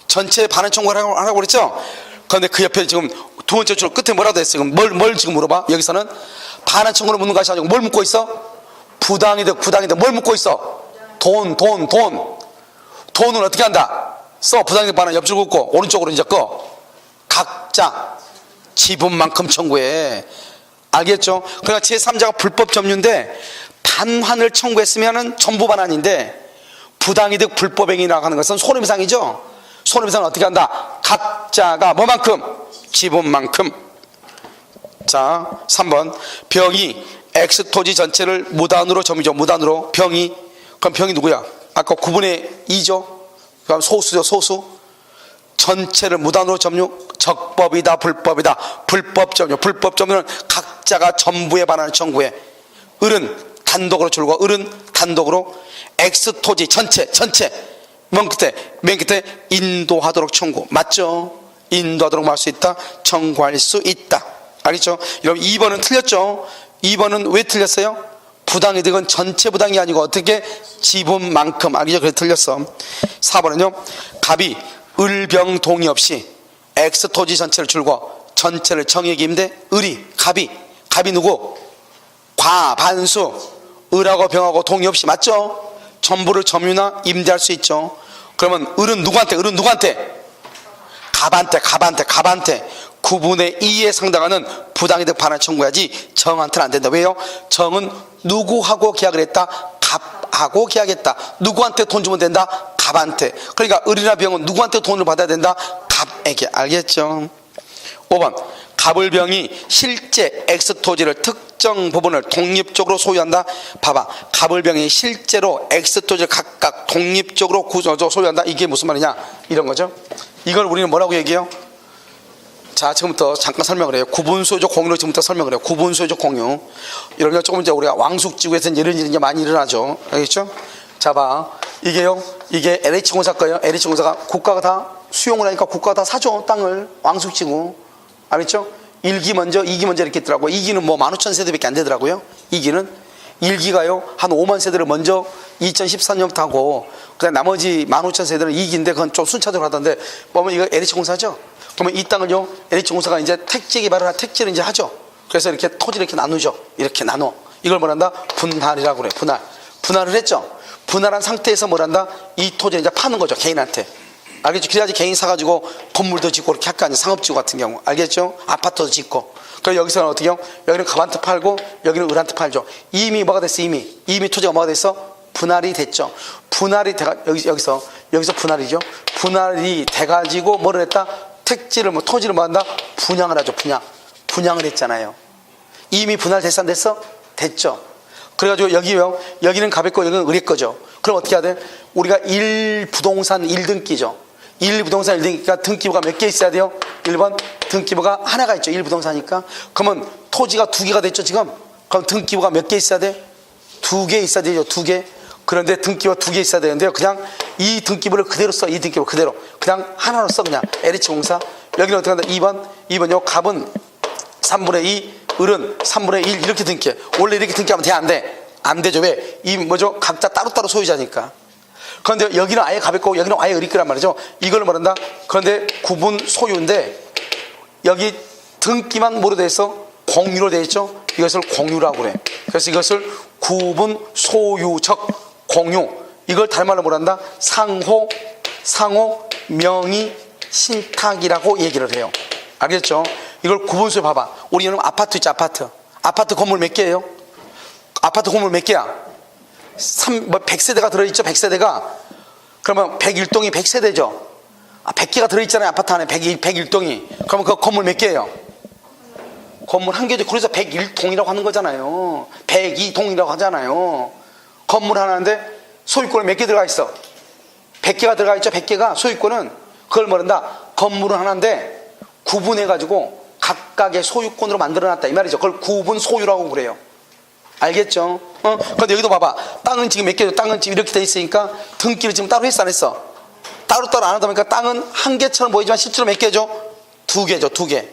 전체 반환 청구하라고 그랬죠? 그런데 그 옆에 지금 두 번째 줄 끝에 뭐라고 했어? 지금 뭘 지금 물어봐? 여기서는 반환 청구를 묻는 것이 아니고 뭘 묻고 있어? 부당이득 뭘 묻고 있어? 돈은 어떻게 한다? 써. 부당이득 반환 옆줄 긋고 오른쪽으로 이제 꺼. 각자 지분만큼 청구해. 알겠죠? 그러니까 제3자가 불법 점유인데 반환을 청구했으면은 전부 반환인데, 부당이득 불법행위라고 하는 것은 손해배상이죠. 손해배상은 어떻게 한다? 각자가 뭐만큼? 지분만큼. 자, 3번 병이 X토지 전체를 무단으로 점유죠. 무단으로. 병이. 그럼 병이 누구야? 아까 9분의 2죠. 그럼 소수죠. 소수. 전체를 무단으로 점유. 적법이다 불법이다? 불법 점유. 불법 점유는 각자가 전부의 반환을 청구해. 을은 단독으로 줄고 을은 단독으로 X 토지 전체 맨 끝에 인도하도록 청구. 맞죠? 인도하도록 할 수 있다. 청구할 수 있다. 알겠죠? 여러분 2번은 틀렸죠? 2번은 왜 틀렸어요? 부당이득은 전체 부당이 아니고 어떻게 지분만큼. 알겠죠? 그래서 틀렸어. 4번은요, 갑이 을병 동의 없이 X 토지 전체를 줄고 전체를 정의하기 힘대. 을이 갑이 누구? 과반수. 을하고 병하고 동의 없이. 맞죠? 전부를 점유나 임대할 수 있죠. 그러면 을은 누구한테? 갑한테 9분의 2에 상당하는 부당이득 반환 청구해야지 정한테는 안 된다. 왜요? 정은 누구하고 계약을 했다? 갑하고 계약했다. 누구한테 돈 주면 된다? 갑한테. 그러니까 을이나 병은 누구한테 돈을 받아야 된다? 갑에게. 알겠죠? 5번, 갑을병이 실제 X토지를 특정 부분을 독립적으로 소유한다. 봐봐, 갑을병이 실제로 X토지를 각각 독립적으로 소유한다. 이게 무슨 말이냐, 이런 거죠. 이걸 우리는 뭐라고 얘기해요? 자, 지금부터 잠깐 설명을 해요. 구분소유적 공유로 지금부터 설명을 해요. 구분소유적 공유. 이런 거 조금 이제 우리가 왕숙지구에서는 이런 일이 많이 일어나죠. 알겠죠? 자, 봐, 이게 LH공사 거예요. LH공사가 국가가 다 수용을 하니까 국가가 다 사줘, 땅을. 왕숙지구. 알겠죠? 1기 먼저, 2기 먼저 이렇게 있더라고요. 2기는 뭐 15,000세대밖에 안 되더라고요. 2기는 1기가요 한 5만 세대를 먼저 2014년부터 하고, 그다음 나머지 15,000세대는 2기인데 그건 좀 순차적으로 하던데, 보면 이거 LH공사죠. 그러면 이 땅을요 LH공사가 이제 택지 개발을 택지를 이제 하죠. 그래서 이렇게 토지를 이렇게 나누죠. 이렇게 나눠. 이걸 뭐란다? 분할이라고 그래. 분할을 했죠. 분할한 상태에서 뭐란다? 이 토지를 이제 파는 거죠, 개인한테. 알겠죠? 그래야지 개인 사가지고 건물도 짓고 이렇게 할 거 아니에요. 상업지구 같은 경우. 알겠죠? 아파트도 짓고. 그래서 여기서는 어떻게 해요? 여기는 갑한테 팔고 여기는 을한테 팔죠. 이미 뭐가 됐어? 이미 토지가 뭐가 됐어? 분할이 됐죠. 분할이 돼가 여기서 분할이죠. 분할이 돼가지고 뭐를 했다? 택지를 토지를 뭐 한다? 분양을 하죠. 분양을 했잖아요. 이미 분할 됐어 안 됐어? 됐죠. 그래가지고 여기는 갑의 거, 여기는 을의 거죠. 그럼 어떻게 해야 돼? 우리가 1부동산 1등기죠. 1부동산 1등기가 등기부가 몇 개 있어야 돼요? 1번 등기부가 하나가 있죠. 1부동산이니까. 그러면 토지가 2개가 됐죠 지금. 그럼 등기부가 몇 개 있어야 돼? 2개 있어야 되죠. 2개. 그런데 등기부가 2개 있어야 되는데요, 그냥 이 등기부를 그대로 써. 이 등기부 그대로 그냥 하나로 써. 그냥 LH공사. 여기는 어떻게 한다? 2번요 갑은 3분의 2, 을은 3분의 1 이렇게 등기해. 원래 이렇게 등기하면 돼? 안 돼? 안 되죠. 왜? 이 뭐죠? 각자 따로따로 소유자니까. 그런데 여기는 아예 갑의 거고 여기는 아예 을의 거란 말이죠. 이걸 말한다. 그런데 구분 소유인데 여기 등기만 뭐로 돼 있어? 공유로 돼 있죠. 이것을 공유라고 그래. 그래서 이것을 구분 소유적 공유. 이걸 다른 말로 뭐란다? 상호 명의 신탁이라고 얘기를 해요. 알겠죠? 이걸 구분 소유. 봐봐. 우리는 아파트 있죠. 아파트 건물 몇 개예요? 아파트 건물 몇 개야? 100세대가 들어있죠. 100세대가. 그러면 101동이 100세대죠. 100개가 들어있잖아요. 아파트 안에 101동이. 그러면 그 건물 몇 개예요? 건물 한 개죠. 그래서 101동이라고 하는 거잖아요. 102동이라고 하잖아요. 건물 하나인데 소유권은 몇 개 들어가 있어? 100개가 들어가 있죠. 100개가 소유권은. 그걸 뭐란다? 건물은 하나인데 구분해가지고 각각의 소유권으로 만들어놨다 이 말이죠. 그걸 구분 소유라고 그래요. 알겠죠? 근데 여기도 봐봐. 땅은 지금 몇 개죠? 땅은 지금 이렇게 돼 있으니까 등기를 지금 따로 했어 안 했어? 따로따로 안 하다 보니까 땅은 한 개처럼 보이지만 실제로 몇 개죠? 2개죠. 2개.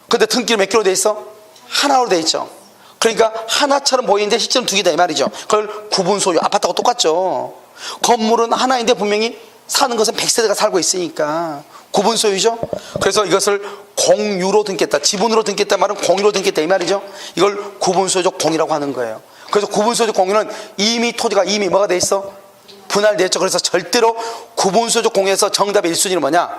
근데 등기를 몇 개로 돼 있어? 하나로 돼 있죠. 그러니까 하나처럼 보이는데 실제로는 2개다 이 말이죠. 그걸 구분 소유. 아파트하고 똑같죠. 건물은 하나인데 분명히 사는 것은 100세대가 살고 있으니까 구분 소유죠. 그래서 이것을 공유로 등기했다. 지분으로 등기했다 말은 공유로 등기했다 이 말이죠. 이걸 구분 소유적 공유라고 하는 거예요. 그래서 구분 소유적 공유는 이미 토지가 이미 뭐가 돼 있어? 분할되었죠. 그래서 절대로 구분 소유적 공유에서 정답의 1순위는 뭐냐?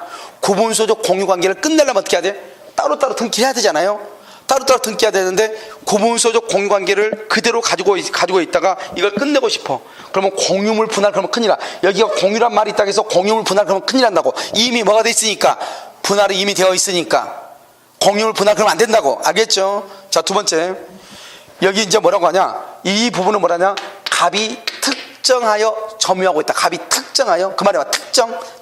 구분 소유적 공유 관계를 끝내려면 어떻게 해야 돼? 따로따로 등기해야 되잖아요. 따로따로 등기해야 되는데 구분 소유적 공유 관계를 그대로 가지고 있다가 이걸 끝내고 싶어. 그러면 공유물 분할 그러면 큰일 나. 여기가 공유란 말이 있다고 해서 공유물 분할 그러면 큰일 난다고. 이미 뭐가 돼 있으니까. 분할이 이미 되어 있으니까. 공유물 분할 그러면 안 된다고. 알겠죠? 자, 두 번째. 여기 이제 뭐라고 하냐? 이 부분은 뭐라냐? 갑이 특정하여 점유하고 있다. 갑이 특정하여. 그 말이 봐.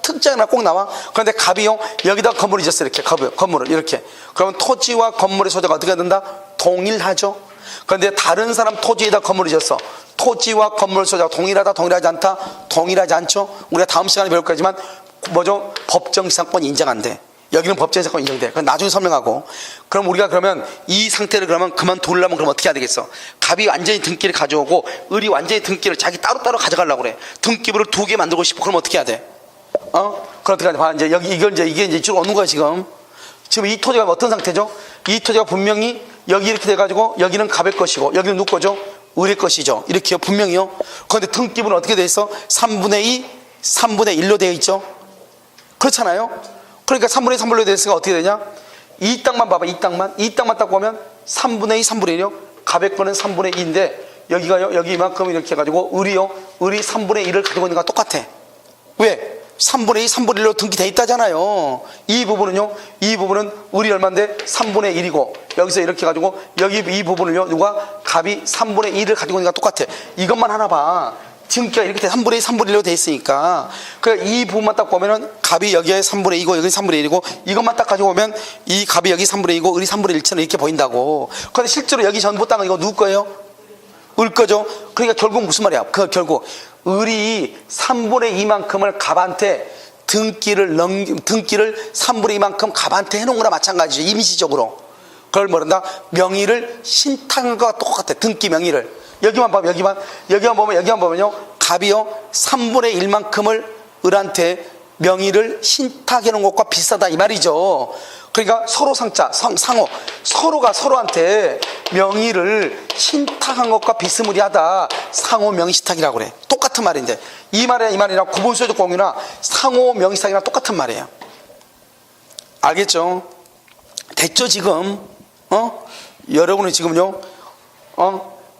특정이나 꼭 나와. 그런데 갑이요. 여기다 건물을 지었어. 이렇게 건물을 이렇게. 그러면 토지와 건물의 소재가 어떻게 된다? 동일하죠. 그런데 다른 사람 토지에다 건물을 지었어. 토지와 건물 소유자가 동일하다, 동일하지 않다? 동일하지 않죠? 우리가 다음 시간에 배울 거지만 뭐죠? 법정지상권 인정한대. 여기는 법정지상권 인정돼. 그건 나중에 설명하고. 그럼 우리가 그러면 이 상태를 그러면 그만두려면 그럼 어떻게 해야 되겠어? 갑이 완전히 등기를 가져오고 을이 완전히 등기를 자기 따로따로 가져가려고 그래. 등기부를 2개 만들고 싶어. 그럼 어떻게 해야 돼? 그럼 어떻게 하냐? 봐. 이제 여기 이게 이제 쭉 오는 거야 지금. 지금 이 토지가 어떤 상태죠? 이 토지가 분명히 여기 이렇게 돼가지고 여기는 갑의 것이고 여기는 누구 거죠? 을의 것이죠. 이렇게요. 분명히요. 그런데 등기부는 어떻게 돼 있어? 3분의 2, 3분의 1로 되어 있죠. 그렇잖아요. 그러니까 3분의 2, 3분의 1로 되어 있으니까 어떻게 되냐? 이 땅만 봐봐. 이 땅만 딱 보면 3분의 2, 3분의 1이요. 갑의 거는 3분의 2인데 여기가요. 여기 이만큼 이렇게 해가지고 을이 3분의 1을 가지고 있는 거랑 똑같아. 왜? 3분의 2, 3분의 1로 등기돼 있다잖아요. 이 부분은요, 이 부분은 을이 얼마인데 3분의 1이고 여기서 이렇게 가지고 여기 이 부분을요, 누가 갑이 3분의 1을 가지고 있는 거랑 똑같아. 이것만 하나 봐. 등기가 이렇게 3분의 2, 3분의 1로 돼 있으니까. 그러니까 이 부분만 딱 보면은 갑이 여기에 3분의 2고 여기 3분의 1이고 이것만 딱 가지고 오면 이 갑이 여기 3분의 2고 을이 3분의 1처럼 이렇게 보인다고. 그런데 실제로 여기 전부 땅은 이거 누구 거예요? 을 거죠. 그러니까 결국 무슨 말이야? 결국 을이 3분의 2만큼을 갑한테 등기를 3분의 2만큼 갑한테 해놓은 거나 마찬가지죠. 임시적으로. 그걸 뭐란다? 명의를 신탁한 것과 똑같아. 등기 명의를. 여기만 보면요. 갑이요 3분의 1만큼을 을한테 명의를 신탁해 놓은 것과 비슷하다 이 말이죠. 그러니까 서로 상호 서로가 서로한테 명의를 신탁한 것과 비스무리하다. 상호 명의신탁이라고 그래. 똑같은 말인데 이 말이랑 구분소유적 공유나 상호 명의신탁이랑 똑같은 말이에요. 알겠죠? 됐죠 지금? 여러분이 지금요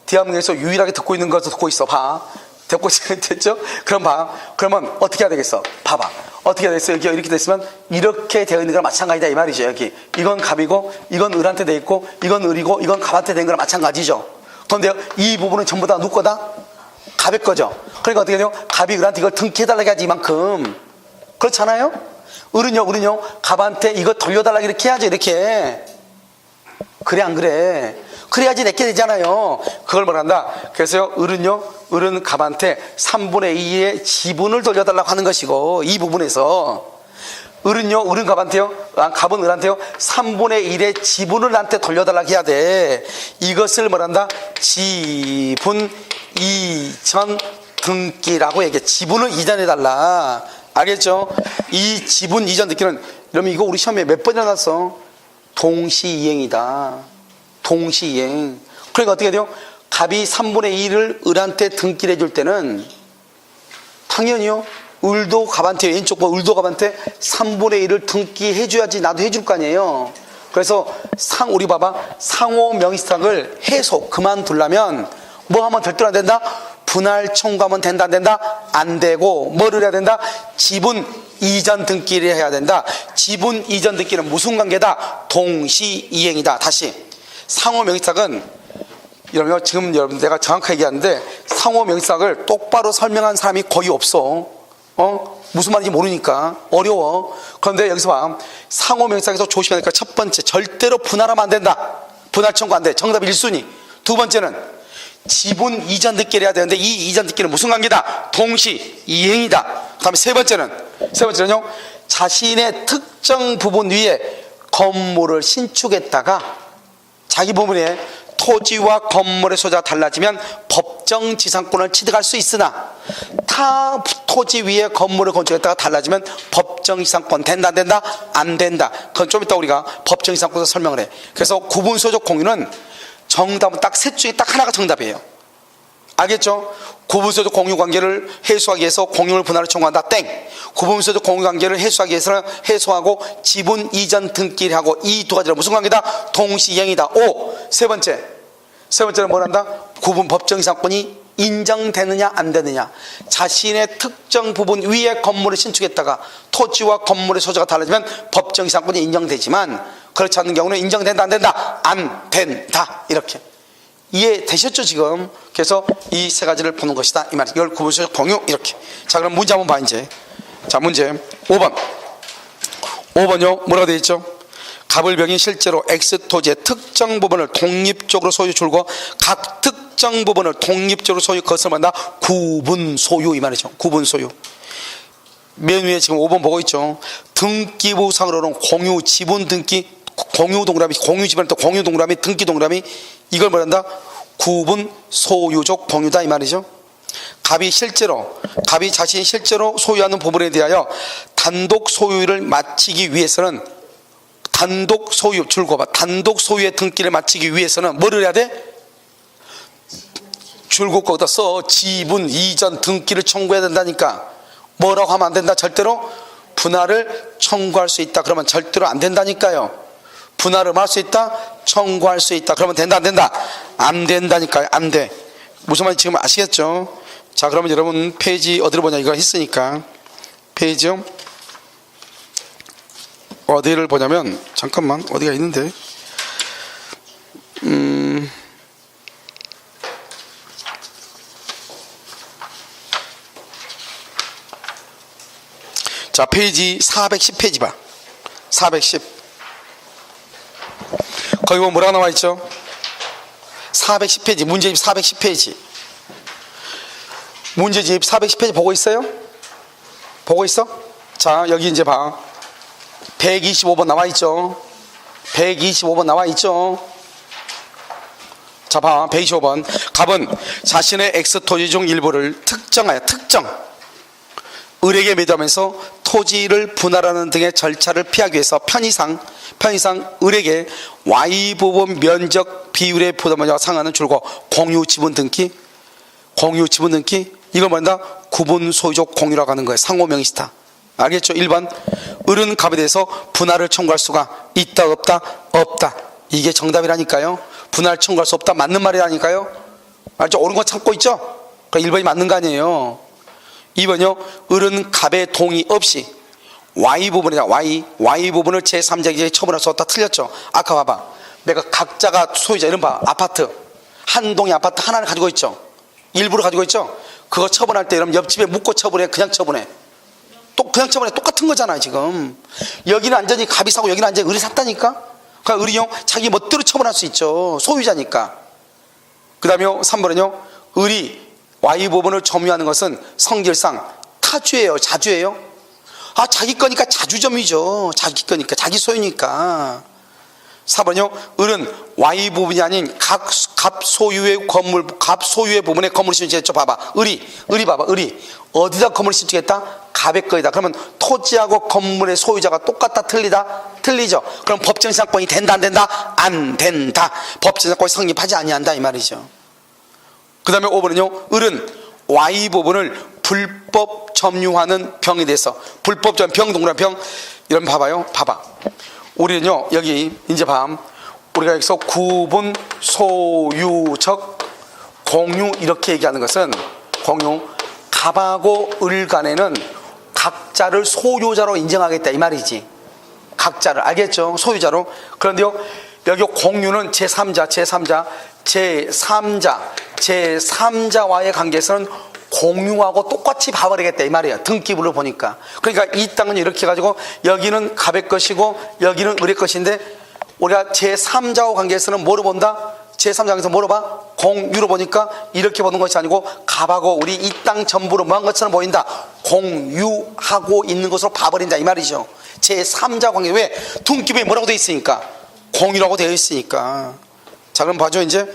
대한민국에서 유일하게 듣고 있는 것을 듣고 있어. 봐. 됐죠? 그럼 봐. 그러면 어떻게 해야 되겠어? 봐봐. 어떻게 해야 되겠어? 여기 이렇게 됐으면 이렇게 되어 있는 거랑 마찬가지다 이 말이죠. 여기 이건 갑이고 이건 을한테 돼 있고 이건 을이고 이건 갑한테 된 거랑 마찬가지죠. 그런데 이 부분은 전부 다 누구 거다? 갑의 거죠. 그러니까 어떻게 돼요? 갑이 을한테 이걸 등기해달라고 하지 이만큼. 그렇잖아요? 을은요 갑한테 이거 돌려달라고 이렇게 해야죠. 이렇게. 그래 안 그래? 그래야지 내게 되잖아요. 그걸 말한다. 그래서 을은 갑한테 3분의 2의 지분을 돌려달라고 하는 것이고 이 부분에서 을은 갑한테요. 갑은 을한테요. 3분의 1의 지분을 나한테 돌려달라고 해야 돼. 이것을 말한다. 지분 이전 등기라고 얘기해. 지분을 이전해달라. 알겠죠? 이 지분 이전 등기는 그러면 이거 우리 시험에 몇 번이나 났어? 동시이행이다. 동시이행. 그러니까 어떻게 돼요? 갑이 3분의 1을 을한테 등기를 해줄 때는 당연히요. 을도 갑한테 왼쪽 을도 갑한테 3분의 1을 등기해줘야지 나도 해줄 거 아니에요. 그래서 우리 봐봐. 상호 명의신탁을 그만두려면 뭐 하면 절대로 안 된다? 분할 청구하면 된다 안 된다? 안 되고 뭐를 해야 된다? 지분 이전 등기를 해야 된다. 지분 이전 등기는 무슨 관계다? 동시이행이다. 다시 상호 명의신탁은 여러분 지금 내가 정확하게 얘기하는데 상호 명의신탁을 똑바로 설명한 사람이 거의 없어. 무슨 말인지 모르니까 어려워. 그런데 여기서 봐. 상호 명의신탁에서 조심해야 될 거 첫 번째 절대로 분할하면 안 된다. 분할 청구 안 돼. 정답 1순위. 두 번째는 지분 이전 등기를 해야 되는데 이 이전 등기는 무슨 관계다? 동시이행이다. 그 다음에 세 번째는요 자신의 특정 부분 위에 건물을 신축했다가 자기 부분에 토지와 건물의 소재가 달라지면 법정지상권을 취득할 수 있으나 타 토지 위에 건물을 건축했다가 달라지면 법정지상권 된다 안 된다? 안 된다. 그건 좀 이따 우리가 법정지상권에서 설명을 해. 그래서 구분소유적 공유는 정답은 딱 셋 중에 딱 하나가 정답이에요. 알겠죠? 구분소유적 공유관계를 해소하기 위해서 공유를 분할을 청구한다. 땡. 구분소유적 공유관계를 해소하기 위해서 해소하고 지분 이전 등기를 하고 이 두 가지는 무슨 관계다? 동시이행이다. 세 번째는 뭐란다? 구분 법정이상권이 인정되느냐 안 되느냐. 자신의 특정 부분 위에 건물을 신축했다가 토지와 건물의 소재가 달라지면 법정이상권이 인정되지만 그렇지 않는 경우는 인정된다 안 된다? 안 된다. 이렇게 이해되셨죠 지금? 그래서 이 세 가지를 보는 것이다 이 말이에요. 이걸 구분소유적 공유 이렇게. 자 그럼 문제 한번 봐 이제. 자 문제 5번요 뭐라고 되어 있죠? 갑을병이 실제로 X토지의 특정 부분을 독립적으로 소유 줄고 각 특정 부분을 독립적으로 소유, 그것을 말한다 구분 소유 이 말이죠. 구분 소유. 맨 위에 지금 5번 보고 있죠. 등기부상으로는 공유 지분 등기, 공유 동그라미, 공유 지분 또 공유 동그라미, 등기 동그라미, 이걸 말한다 구분 소유적 공유다 이 말이죠. 갑이 자신이 실제로 소유하는 부분에 대하여 단독 소유를 마치기 위해서는 단독 소유 줄고 봐. 단독 소유의 등기를 마치기 위해서는 뭐를 해야 돼? 줄고 거기다 써. 지분 이전 등기를 청구해야 된다니까. 뭐라고 하면 안 된다. 절대로 분할을 청구할 수 있다. 그러면 절대로 안 된다니까요. 분할을 할 수 있다. 청구할 수 있다. 그러면 된다 안 된다? 안 된다니까요. 안 돼. 무슨 말인지 지금 아시겠죠? 자, 그러면 여러분 페이지 어디로 보냐 이거 했으니까 페이지요. 어디를 보냐면 잠깐만 어디가 있는데 자, 페이지 410페이지 봐. 410. 거기 보면 뭐라고 나와 있죠? 410페이지 문제집 410페이지. 문제집 410페이지 보고 있어요? 보고 있어? 자, 여기 이제 봐. 125번 나와 있죠? 125번 나와 있죠? 자, 봐. 125번. 갑은 자신의 X토지 중 일부를 특정하여 을에게 매도하면서 토지를 분할하는 등의 절차를 피하기 위해서 편의상 을에게 Y 부분 면적 비율의 부담을 상하는 줄고 공유 지분 등기 이걸 뭐한다? 구분 소유적 공유라고 하는 거예요. 상호 명의시타. 알겠죠? 1번 을은 갑에 대해서 분할을 청구할 수가 있다 없다? 없다. 이게 정답이라니까요. 분할 청구할 수 없다 맞는 말이라니까요. 알죠? 옳은 거 참고 있죠? 그러니까 1번이 맞는 거 아니에요. 2번요. 을은 갑의 동의 없이 Y 부분이다. Y 부분을 제3자에게 처분할 수 없다. 틀렸죠? 아까 봐봐. 내가 각자가 소유자 이런 봐. 아파트 한 동의 아파트 하나를 가지고 있죠. 일부를 가지고 있죠. 그거 처분할 때 여러분 옆집에 묻고 처분해? 그냥 처분해? 그냥 처분해. 똑같은 거잖아요 지금. 여기는 완전히 갑이 사고 여기는 완전히 을이 샀다니까. 그러니까 을이요 자기 멋대로 처분할 수 있죠. 소유자니까. 그 다음에 3번은요. 을이 Y 부분을 점유하는 것은 성질상 타주예요 자주예요? 자기 거니까 자주점이죠. 자기 거니까 자기 소유니까. 4번요. 을은 Y 부분이 아닌 갑 소유의 건물, 갑 소유의 부분에 건물을 신축했죠. 봐봐. 을이 봐봐. 을이 어디다 건물을 신축했다? 갑의 거이다. 그러면 토지하고 건물의 소유자가 똑같다 틀리다? 틀리죠. 그럼 법정신상권이 된다 안 된다? 안 된다. 법정신상권이 성립하지 아니한다 이 말이죠. 그 다음에 5번은요. 을은 Y 부분을 불법 점유하는 병에 대해서 불법 점유 병 동그란 병 이런 봐봐요. 봐봐. 우리는요 여기 이제 우리가 여기서 구분 소유적 공유 이렇게 얘기하는 것은 공유 갑하고 을 간에는 각자를 소유자로 인정하겠다 이 말이지. 각자를 알겠죠? 소유자로. 그런데요 여기 공유는 제3자와의 관계에서는 공유하고 똑같이 봐버리겠다 이 말이에요. 등기부를 보니까. 그러니까 이 땅은 이렇게 해가지고 여기는 갑의 것이고 여기는 을의 것인데 우리가 제3자와 관계에서는 뭐로 본다? 제3자에서 뭐로 봐? 공유로 보니까 이렇게 보는 것이 아니고 갑하고 우리 이 땅 전부로 뭐한 것처럼 보인다. 공유하고 있는 것으로 봐버린다 이 말이죠. 제3자 관계. 왜? 등기부에 뭐라고 되어 있으니까? 공유라고 되어 있으니까. 자, 그럼 봐줘. 이제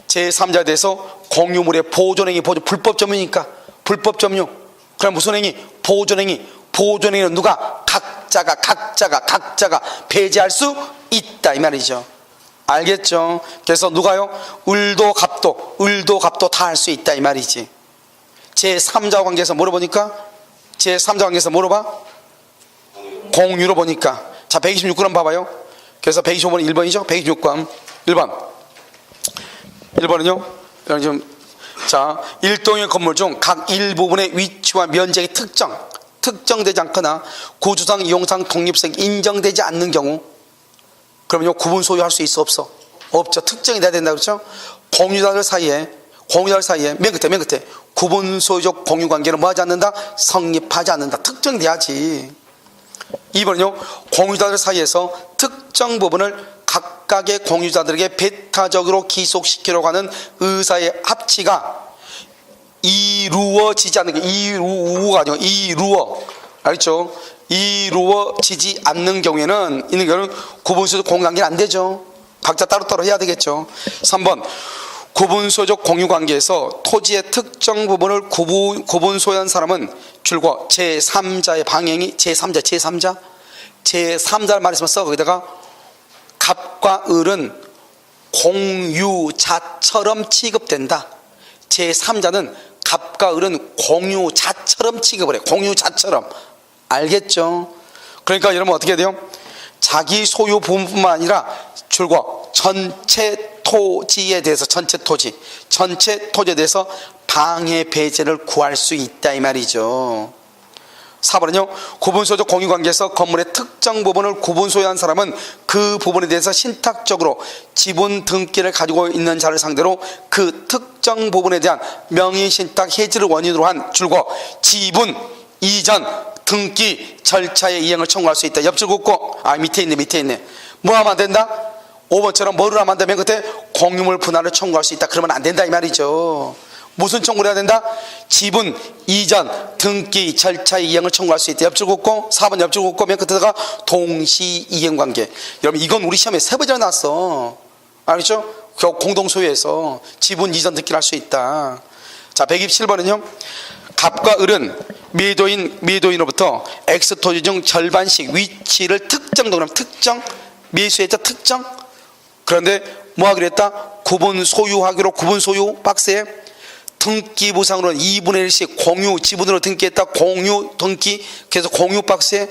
제3자에 대해서 공유물의 보존행위, 불법 점유니까 불법 점유. 그럼 무슨 행위? 보존행위. 보존행위는 누가? 각자가 배제할 수 있다 이 말이죠. 알겠죠? 그래서 누가요? 을도 갑도 다 할 수 있다 이 말이지. 제3자 관계에서 뭐로 보니까? 제3자 관계에서 뭐로 봐? 공유로 보니까. 자, 126번 봐봐요. 그래서 125번 1번이죠? 126번 1번은요 지금 자, 일동의 건물 중 각 일부분의 위치와 면적이 특정되지 않거나 구조상 이용상 독립성이 인정되지 않는 경우 그러면요 구분 소유할 수 있어 없어? 없죠. 특정이 돼야 된다 그렇죠? 공유자들 사이에 맨 끝에 구분 소유적 공유 관계는 뭐하지 않는다? 성립하지 않는다. 특정돼야지. 2번은요, 공유자들 사이에서 특정 부분을 각각의 공유자들에게 배타적으로 기속시키려고 하는 의사의 합치가 이루어지지 않는 게, 이루어가 아니고 이루어, 알겠죠? 이루어지지 않는 경우에는, 있는 경우는 구분소적 공유관계는 안 되죠. 각자 따로따로 해야 되겠죠. 3번, 구분소적 공유관계에서 토지의 특정 부분을 구분 소유한 사람은 줄과 제3자의 방행이, 제3자를 말했으면 써. 거기다가 갑과 을은 공유자처럼 취급된다. 제3자는 갑과 을은 공유자처럼 취급을 해. 공유자처럼. 알겠죠? 그러니까 여러분 어떻게 해야 돼요? 자기 소유 부분뿐만 아니라 줄과 전체 토지에 대해서, 전체 토지에 대해서 방해 배제를 구할 수 있다 이 말이죠. 4번은요, 구분소유적 공유관계에서 건물의 특정 부분을 구분 소유한 사람은 그 부분에 대해서 신탁적으로 지분 등기를 가지고 있는 자를 상대로 그 특정 부분에 대한 명의신탁 해지를 원인으로 한 줄과 지분 이전 등기 절차의 이행을 청구할 수 있다. 옆줄 긋고, 밑에 있네. 뭐 하면 안 된다? 5번처럼 뭐를 하면 안 되면 그때 공유물 분할을 청구할 수 있다. 그러면 안 된다 이 말이죠. 무슨 청구를 해야 된다? 지분 이전 등기 절차의 이행을 청구할 수 있다. 옆줄 긋고, 4번 옆줄 긋고 맨 끝에다가 동시 이행관계. 여러분 이건 우리 시험에 3번이나 나왔어. 알겠죠? 공동소유에서 지분 이전 등기를 할 수 있다. 자, 127번은요, 갑과 을은 매도인으로부터 X토지 중 절반씩 위치를 특정, 매수했자 특정. 그런데 뭐 하기로 했다? 구분 소유하기로, 구분 소유 박스에 등기 보상으로는 2분의 1씩 공유 지분으로 등기했다. 공유 등기. 그래서 공유 박스에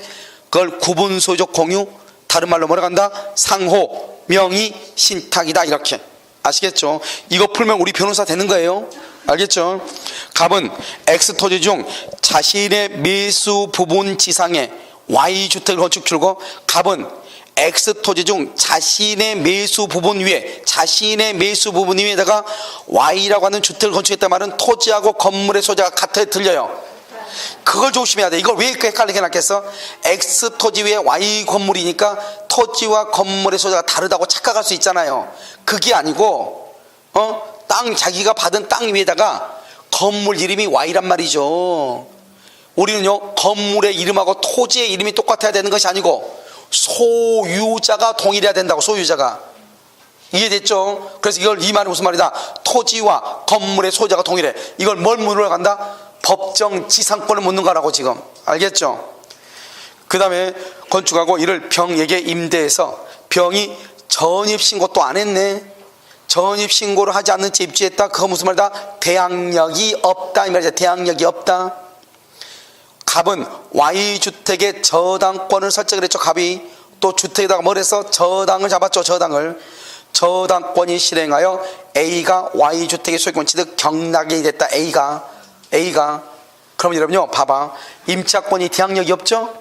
그걸 구분 소유적 공유, 다른 말로 뭐라 한다? 상호 명의 신탁이다. 이렇게 아시겠죠? 이거 풀면 우리 변호사 되는 거예요. 알겠죠? 갑은 X토지 중 자신의 매수 부분 지상에 Y주택을 건축 줄고, 갑은 X토지 중 자신의 매수 부분 위에다가 Y라고 하는 주택을 건축했단 말은 토지하고 건물의 소재가 같아 들려요. 그걸 조심해야 돼. 이걸 왜 이렇게 헷갈리게 놨겠어? X토지 위에 Y 건물이니까 토지와 건물의 소재가 다르다고 착각할 수 있잖아요. 그게 아니고 자기가 받은 땅 위에다가 건물 이름이 Y란 말이죠. 우리는요, 건물의 이름하고 토지의 이름이 똑같아야 되는 것이 아니고 소유자가 동일해야 된다고. 소유자가. 이해됐죠? 그래서 이 말은 무슨 말이다? 토지와 건물의 소유자가 동일해. 이걸 뭘 물으러 간다? 법정 지상권을 묻는 거라고 지금. 알겠죠? 그 다음에 건축하고 이를 병에게 임대해서 병이 전입신고 또 안 했네. 전입신고를 하지 않는 채 입주했다. 그거 무슨 말이다? 대항력이 없다 이 말이죠. 대항력이 없다. 갑은 Y주택의 저당권을 설정을 했죠. 갑이 또 주택에다가 뭘 해서 저당을 잡았죠. 저당권이 실행하여 A가 Y주택의 소유권 취득 경락이 됐다. A가 그럼 여러분요, 봐봐. 임차권이 대항력이 없죠?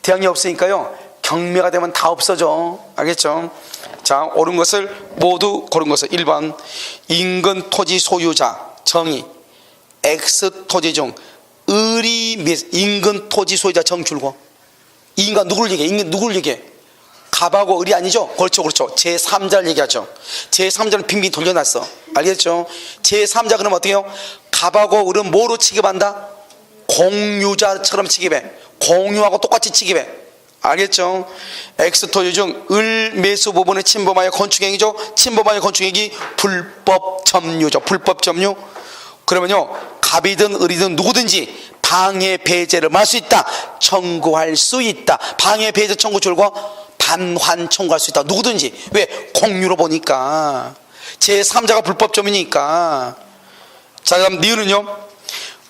대항력이 없으니까요, 경매가 되면 다 없어져. 알겠죠? 자, 옳은 것을 모두 고른 것을 1번 인근 토지 소유자 정의 X토지 중 을이 인근 토지 소유자 정 줄고. 인간 누구를 얘기해? 인간 누구를 얘기해? 갑하고 을이 아니죠? 그렇죠. 제3자를 얘기하죠. 제3자는 빙빙 돌려놨어. 알겠죠? 제3자 그러면 어떻게 해요? 갑하고 을은 뭐로 취급한다? 공유자처럼 취급해. 공유하고 똑같이 취급해. 알겠죠? X토지 중 을 매수 부분을 침범하여 건축행위죠. 침범하여 건축행위 불법 점유죠. 불법 점유. 그러면요, 갑이든 을이든 누구든지 방해 배제를 할 수 있다. 청구할 수 있다. 방해 배제 청구 줄과 반환 청구할 수 있다. 누구든지. 왜? 공유로 보니까. 제3자가 불법점이니까. 자, 그럼 니은은요,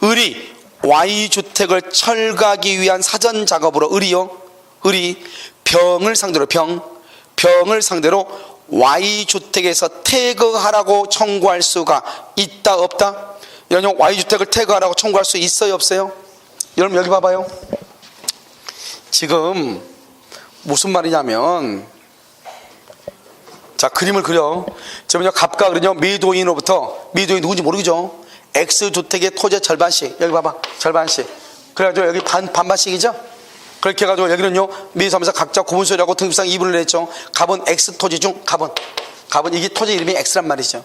을이 Y주택을 철거하기 위한 사전 작업으로 을이 병을 상대로 Y주택에서 퇴거하라고 청구할 수가 있다 없다? 여러분 Y주택을 퇴거하라고 청구할 수 있어요 없어요? 여러분 여기 봐봐요. 지금 무슨 말이냐면, 자, 그림을 그려. 지금요, 갑과 을은요, 매도인으로부터, 매도인 누군지 모르죠? X주택의 토지의 절반씩, 여기 봐봐, 절반씩. 그래가지고 여기 반반씩이죠? 그렇게 해가지고 여기는요, 미사하면서 각자 구분소유하고 등급상 2분을 했죠. 갑은 X 토지 중 갑은 이게 토지 이름이 X란 말이죠.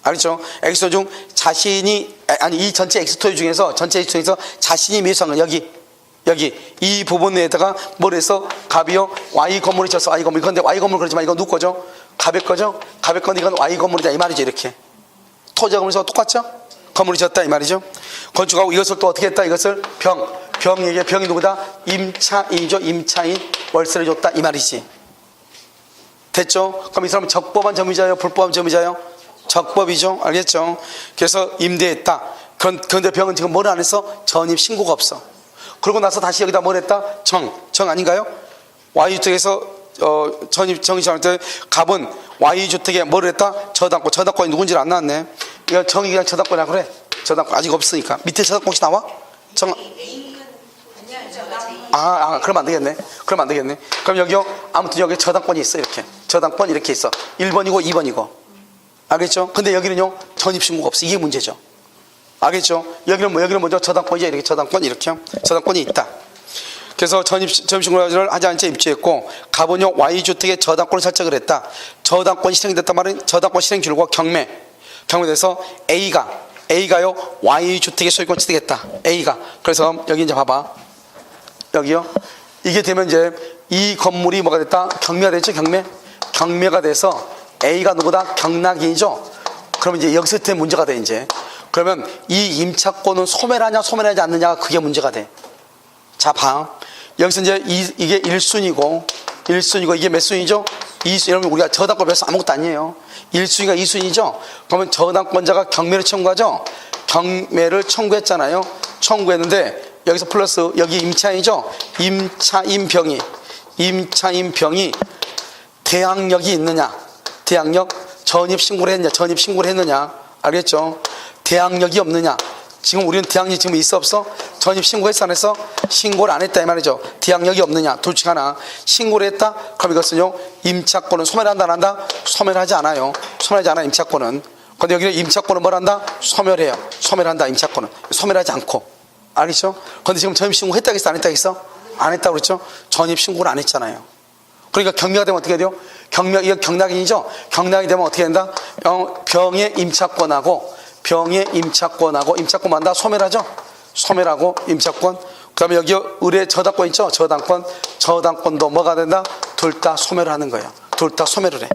알겠죠? X 중 자신이, 아니, 이 전체 X 토지 중에서, 전체 X 중에서 자신이 미수한 건 여기 이 부분에다가 뭘 해서 갑이요 Y 건물을 졌어. Y 건물. 그런데 Y 건물 그러지만 이건 누구 거죠? 갑의 거죠? 갑의 건데 이건 Y 건물이다 이 말이죠. 이렇게 토지와 건물에서 똑같죠? 건물이 졌다 이 말이죠. 건축하고 이것을 또 어떻게 했다? 이것을 병에게, 병이 누구다? 임차인이죠. 임차인 월세를 줬다 이 말이지. 됐죠? 그럼 이 사람은 적법한 점유자예요? 불법한 점유자예요? 적법이죠. 알겠죠? 그래서 임대했다. 그런데 병은 지금 뭘 안 했어? 전입 신고가 없어. 그러고 나서 다시 여기다 뭘 했다? 정 아닌가요? Y주택에서 정의할 때 갑은 Y주택에 뭘 했다? 저당권이 누군지 안 나왔네. 이거 정이 그냥 저당권이라 그래. 저당권 아직 없으니까. 밑에 저당권 혹시 나와? 그러면 안 되겠네. 그럼 여기요, 아무튼 여기 저당권이 있어. 이렇게 저당권 이렇게 있어. 1번이고 2번이고. 알겠죠? 근데 여기는요, 전입신고가 없어. 이게 문제죠. 알겠죠? 여기는 먼저 저당권이죠. 이렇게 저당권이 있다. 그래서 전입신고를 하지 않은 채 입주했고, 갑은요 Y주택에 저당권을 설정을 했다. 저당권이 실행됐단 말은 저당권 실행 기록과 경매돼서 A가요 Y주택의 소유권 취득했다. A가. 그래서 여기 이제 봐봐. 여기요. 이게 되면 이제 이 건물이 뭐가 됐다? 경매가 됐죠. 경매가 돼서 A가 누구다? 경락인이죠. 그러면 이제 여기서 때 문제가 돼 이제. 그러면 이 임차권은 소멸하냐 소멸하지 않느냐가 그게 문제가 돼. 자, 봐. 여기서 이제 이게 1순위고 이게 몇 순위죠? 2순위. 여러분 우리가 저당권 별수 아무것도 아니에요. 1순위가 2순위죠. 그러면 저당권자가 경매를 청구하죠. 경매를 청구했잖아요. 청구했는데 여기서 플러스 여기 임차인이죠. 임차인 병이 대항력이 있느냐? 대항력 전입신고를 했느냐? 알겠죠? 대항력이 없느냐? 지금 우리는 대항력이 지금 있어 없어? 전입신고했어 안 했어? 신고를 안 했다 이 말이죠. 대항력이 없느냐? 둘 중 하나. 신고를 했다? 그럼 이것은요, 임차권은 소멸한다 안 한다? 소멸하지 않아요. 소멸하지 않아 임차권은. 근데 여기는 임차권은 뭘 한다? 소멸해요. 소멸한다 임차권은. 소멸하지 않고. 알겠죠? 근데 지금 전입신고 했다 했어 안 했다 했어? 안 했다고 그랬죠? 전입신고를 안 했잖아요. 그러니까 경매가 되면 어떻게 돼요? 이거 경락인이죠? 경락이 되면 어떻게 된다? 병의 임차권하고 임차권 만다 소멸하죠? 소멸하고 임차권. 그 다음에 여기 의뢰 저당권 있죠? 저당권도 뭐가 된다? 둘 다 소멸하는 거예요. 둘 다 소멸을 해.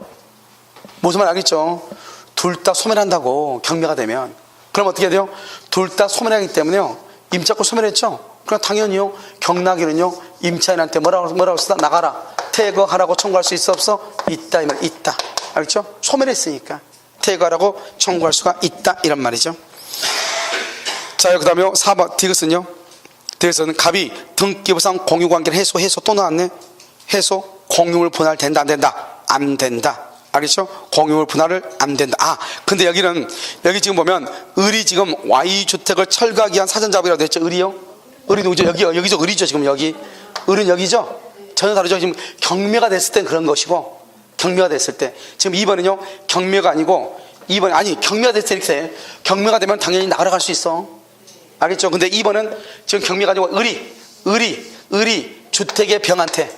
무슨 말 알겠죠? 둘 다 소멸한다고 경매가 되면. 그럼 어떻게 돼요? 둘 다 소멸하기 때문에요. 임차권 소멸했죠? 그럼 당연히요. 경락인은요. 임차인한테 뭐라고 쓰다? 나가라. 퇴거하라고 청구할 수 있어 없어? 있다 이 말. 있다. 알겠죠? 소멸했으니까 퇴거하라고 청구할 수가 있다 이런 말이죠. 자, 그 다음에 4번 디귿은요. 디귿은 갑이 등기부상 공유관계를 해소 또 나왔네. 해소 공유물 분할 된다 안 된다? 안 된다. 알겠죠? 공유물 분할을 안 된다. 근데 여기 지금 보면 을이 지금 Y주택을 철거하기 위한 사전작업이라고 됐죠. 을이요? 을이 누구죠? 여기죠. 을이죠. 지금 여기. 을은 여기죠. 전혀 다르죠. 지금 경매가 됐을 땐 그런 것이고, 경매가 됐을 때. 지금 2번은요, 경매가 아니고, 2번이, 아니, 경매가 됐을 때 이렇게 돼. 경매가 되면 당연히 나가러 갈 수 있어. 알겠죠? 근데 2번은 지금 경매가 아니고, 을이 주택의 병한테,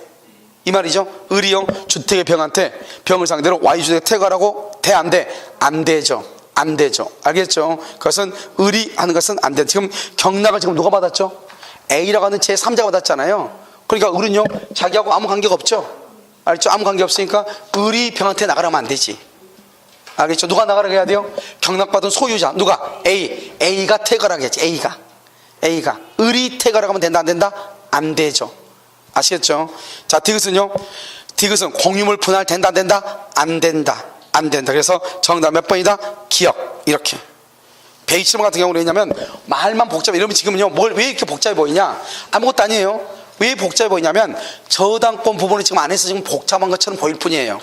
이 말이죠. 을이요, 주택의 병한테, 병을 상대로 Y주택 퇴거하라고 돼, 안 돼? 안 되죠. 안 되죠. 알겠죠? 그것은 을이 하는 것은 안 돼. 지금 경락을 지금 누가 받았죠? A라고 하는 제3자가 받았잖아요. 그러니까 을은요, 자기하고 아무 관계가 없죠. 알죠? 아무 관계 없으니까 을이 병한테 나가라면 안 되지. 알겠죠? 누가 나가라고 해야 돼요? 경락받은 소유자. 누가? A가 퇴거라고 해야지. A가. 을이 퇴거라고 하면 된다 안 된다? 안 되죠. 아시겠죠? 자, 디귿은 공유물 분할 된다 안 된다? 안 된다. 그래서 정답 몇 번이다? 기억. 이렇게. 127번 같은 경우는 왜냐면 말만 복잡해. 여러분 지금은요, 왜 이렇게 복잡해 보이냐? 아무것도 아니에요. 왜 복잡해 보이냐면 저당권 부분을 지금 안에서 지금 복잡한 것처럼 보일 뿐이에요.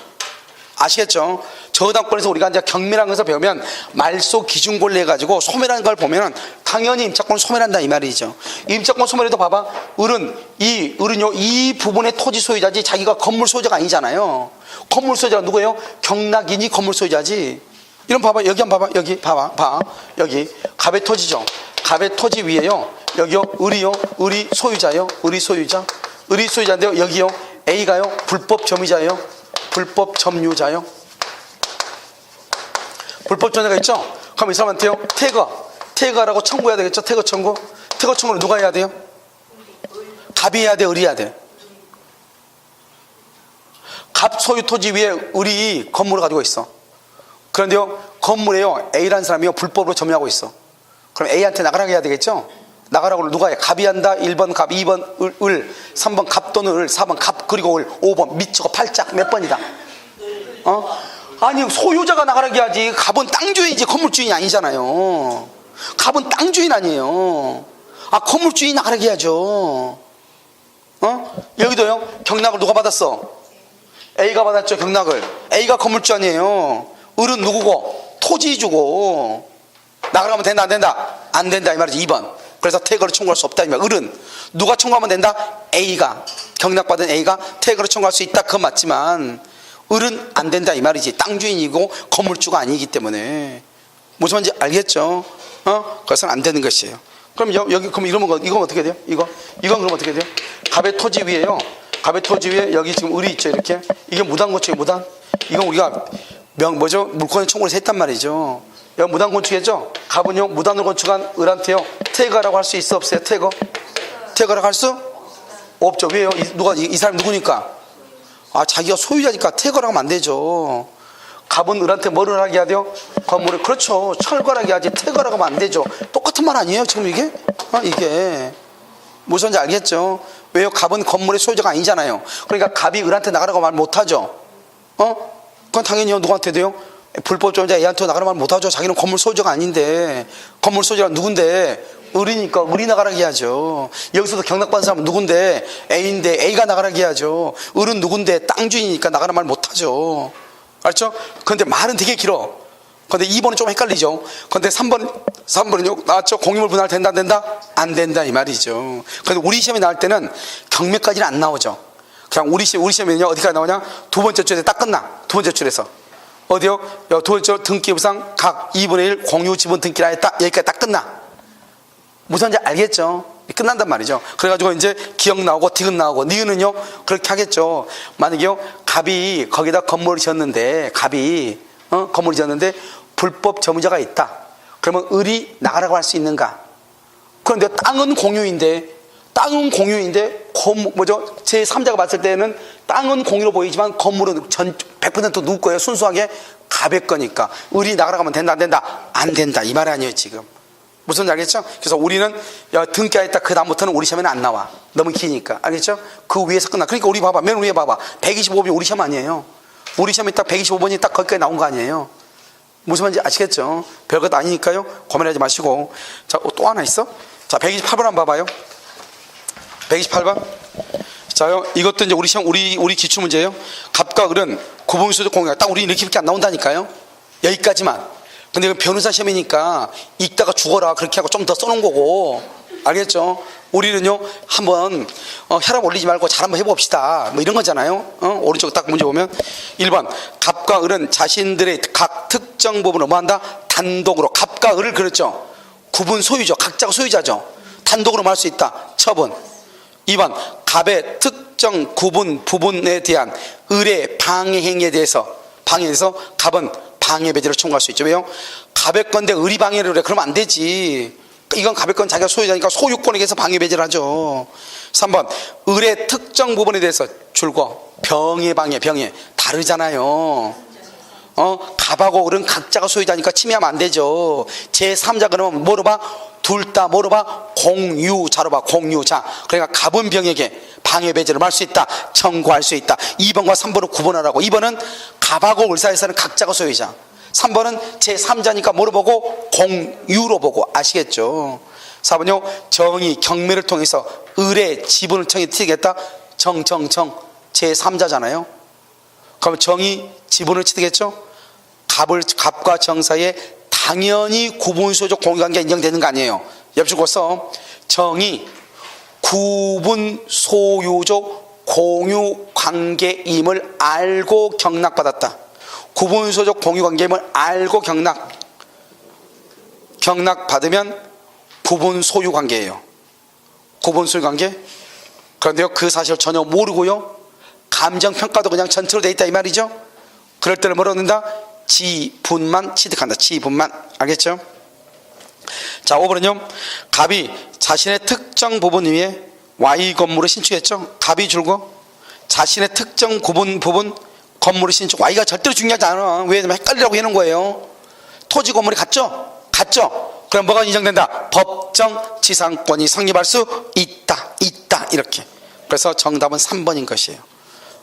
아시겠죠? 저당권에서 우리가 이제 경매라는 것을 배우면 말소 기준권리 해가지고 소멸하는 걸 보면 당연히 임차권을 소멸한다 이 말이죠. 임차권 소멸해도 봐봐. 을은요, 이 부분의 토지 소유자지 자기가 건물 소유자가 아니잖아요. 건물 소유자가 누구예요? 경락인이 건물 소유자지. 이런 봐봐. 여기 한번 봐봐. 여기 봐봐. 여기 갑의 토지죠. 갑의 토지 위에요. 여기요, 을이 소유자요. 을이 의리 소유자인데요. 여기요. A가요. 불법 점유자예요. 불법 점유자요. 불법 점유자가 있죠? 그럼 이 사람한테요. 태거하라고 청구해야 되겠죠? 태거 청구. 태거 청구를 누가 해야 돼요? 갑이 해야 돼? 을이 해야 돼? 갑 소유 토지 위에 을이 건물을 가지고 있어. 그런데요. 건물에요. A라는 사람이요. 불법으로 점유하고 있어. 그럼 A한테 나가라고 해야 되겠죠? 나가라고 누가 해? 갑이 한다. 1번 갑, 2번 을, 3번 갑 또는 을, 4번 갑 그리고 을, 5번 미치고 팔짝 몇 번이다? 아니 소유자가 나가라고 해야지. 갑은 땅 주인이지 건물 주인이 아니잖아요. 갑은 땅 주인 아니에요. 건물 주인이 나가라고 해야죠. 여기도요. 경락을 누가 받았어? A가 받았죠. 경락을. A가 건물주 아니에요. 을은 누구고? 토지주고. 나가라면 된다 안 된다? 안 된다 이 말이지. 2번. 그래서 태거를 청구할 수 없다 이 말. 을은 누가 청구하면 된다? A가. 경락받은 A가 태거를 청구할 수 있다. 그건 맞지만 을은 안 된다 이 말이지. 땅 주인이고 건물주가 아니기 때문에. 무슨 말인지 알겠죠? 그것은 안 되는 것이에요. 그럼 여기 그럼 이건 어떻게 돼요? 이건 그럼 어떻게 돼요? 갑의 토지 위에요. 갑의 토지 위에 여기 지금 을이 있죠. 이렇게. 이게 무단건축이에요. 무단. 이건 우리가 물권의 청구를 했단 말이죠. 여기 무단 건축이죠. 갑은요 무단으로 건축한 을한테요 태거라고 할 수 있어 없어요? 태거라고 할 수 없죠. 왜요? 이 사람이 누구니까? 자기가 소유자니까 태거라고 하면 안 되죠. 갑은 을한테 뭐를 하게 해야 돼요? 건물을. 그렇죠. 철거하게 하지 태거라고 하면 안 되죠. 똑같은 말 아니에요 지금 이게? 이게 무슨 말인지 알겠죠? 왜요? 갑은 건물의 소유자가 아니잖아요. 그러니까 갑이 을한테 나가라고 말 못하죠. 그건 당연히 누구한테 돼요? 불법 점유자 A한테 나가라고 말 못하죠. 자기는 건물 소유자가 아닌데. 건물 소유자가 누군데? 을이니까 을이 나가라고 해야죠. 여기서도 경락받은 사람은 누군데? A인데 A가 나가라고 해야죠. 을은 누군데? 땅 주인이니까 나가라고 말 못하죠. 알죠? 그런데 말은 되게 길어. 그런데 2번은 좀 헷갈리죠. 그런데 3번은요 나왔죠? 공유물 분할 된다 안 된다? 안 된다 이 말이죠. 그런데 우리 시험에 나올 때는 경매까지는 안 나오죠. 그냥 우리 시험에는요 어디까지 나오냐? 두 번째 줄에 딱 끝나. 두 번째 줄에서 어디요? 두 번째 등기부상 각 2분의 1 공유 지분 등기라 했다. 여기까지 딱 끝나. 무슨 말인지 알겠죠? 끝난단 말이죠. 그래가지고 이제 기억 나오고 디귿 나오고 니은은요 그렇게 하겠죠. 만약에요 갑이 거기다 건물을 지었는데 건물을 지었는데 불법 점유자가 있다. 그러면 을이 나가라고 할 수 있는가? 그런데 땅은 공유인데 제3자가 봤을 때는 땅은 공유로 보이지만 건물은 100% 누구 거예요? 순수하게 갑의 거니까 을이 나가라고 하면 된다 안 된다? 안 된다 이 말 아니에요 지금. 무슨 말인지 알겠죠? 그래서 우리는 등기하였다 그 다음부터는 우리 시험에는 안 나와. 너무 기니까. 알겠죠? 그 위에서 끝나. 그러니까 우리 봐봐. 맨 위에 봐봐. 125번이 우리 시험 아니에요. 우리 시험에 딱 125번이 딱 거기까지 나온 거 아니에요. 무슨 말인지 아시겠죠? 별것 아니니까요. 고민하지 마시고. 자, 또 하나 있어? 자, 128번 한번 봐봐요. 128번. 자요, 이것도 이제 우리 시험, 우리 기출문제예요. 갑과 을은 구분수적 공유가 딱 우리 이렇게밖에 안 나온다니까요. 여기까지만. 근데 이건 변호사 시험이니까 읽다가 죽어라 그렇게 하고 좀 더 써놓은 거고. 알겠죠? 우리는요 한번 혈압 올리지 말고 잘 한번 해봅시다 뭐 이런 거잖아요. 오른쪽 딱 문제 보면 1번 갑과 을은 자신들의 각 특정 부분을 뭐한다? 단독으로. 갑과 을을 그랬죠. 구분 소유죠. 각자가 소유자죠. 단독으로 말 수 있다. 처분. 2번 갑의 특정 구분 부분에 대한 을의 방해 행위에 대해서 갑은 방해 배제를 청구할 수 있죠. 왜요? 갑의 건데 을이 방해를 해. 그러면 안 되지. 이건 갑의 건 자기가 소유자니까 소유권에 대해서 방해 배제를 하죠. 3번 을의 특정 부분에 대해서 줄거 병의 다르잖아요. 갑하고 을은 각자가 소유자니까 침해하면 안 되죠. 제3자 그러면 뭐로 봐? 둘 다 뭐로 봐? 공유자로 봐. 공유자. 그러니까 갑은 병에게 방해 배제를 할 수 있다. 청구할 수 있다. 2번과 3번을 구분하라고. 2번은 갑하고 을 사이에서는 각자가 소유자. 3번은 제3자니까 뭐로 보고? 공유로 보고. 아시겠죠? 4번요 정의 경매를 통해서 을의 지분을 취득했다. 제3자잖아요. 그럼 정의 지분을 취득했죠? 갑과 정 사이에 당연히 구분소유적 공유관계가 인정되는 거 아니에요. 옆줄 써. 정의 구분소유적 공유관계임을 알고 경락받았다. 구분소유적 공유관계임을 알고 경락받으면 구분소유관계예요. 구분소유관계 그런데요, 그 사실을 전혀 모르고요, 감정평가도 그냥 전체로 돼 있다 이 말이죠. 그럴 때는 뭐라고 한다? 지분만 취득한다. 지분만. 알겠죠? 자, 5번은요, 갑이 자신의 특정 부분 위에 Y 건물을 신축했죠. 갑이 줄고 자신의 특정 부분 건물을 신축. Y가 절대로 중요하지 않아. 왜냐면 헷갈리라고 해놓은 거예요. 토지 건물이 같죠? 같죠? 그럼 뭐가 인정된다? 법정 지상권이 성립할 수 있다. 이렇게. 그래서 정답은 3번인 것이에요.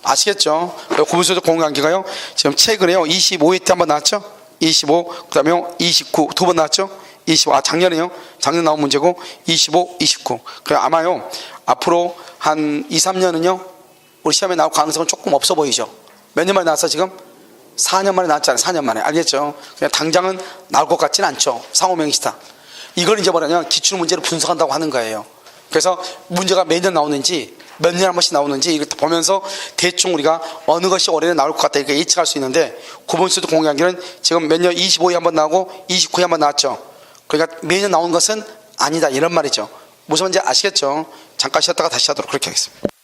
아시겠죠? 구분소득 공유관계가요, 지금 최근에요, 25회 때 한번 나왔죠? 25, 그 다음에 29, 두 번 나왔죠? 25, 작년에요. 작년 나온 문제고, 25, 29. 그래, 아마요, 앞으로 한 2, 3년은요, 우리 시험에 나올 가능성은 조금 없어 보이죠? 몇 년 만에 나왔어, 지금? 4년 만에 나왔잖아요. 4년 만에. 알겠죠? 그냥 당장은 나올 것 같지는 않죠. 상호명시다. 이걸 이제 뭐냐면 기출문제를 분석한다고 하는 거예요. 그래서 문제가 매년 나오는지 몇 년에 한 번씩 나오는지 이걸 보면서 대충 우리가 어느 것이 올해는 나올 것 같다 이렇게 예측할 수 있는데, 구분수도 공유관계는 지금 몇 년 25에 한 번 나오고 29에 한 번 나왔죠. 그러니까 매년 나온 것은 아니다 이런 말이죠. 무슨 말인지 아시겠죠? 잠깐 쉬었다가 다시 하도록 그렇게 하겠습니다.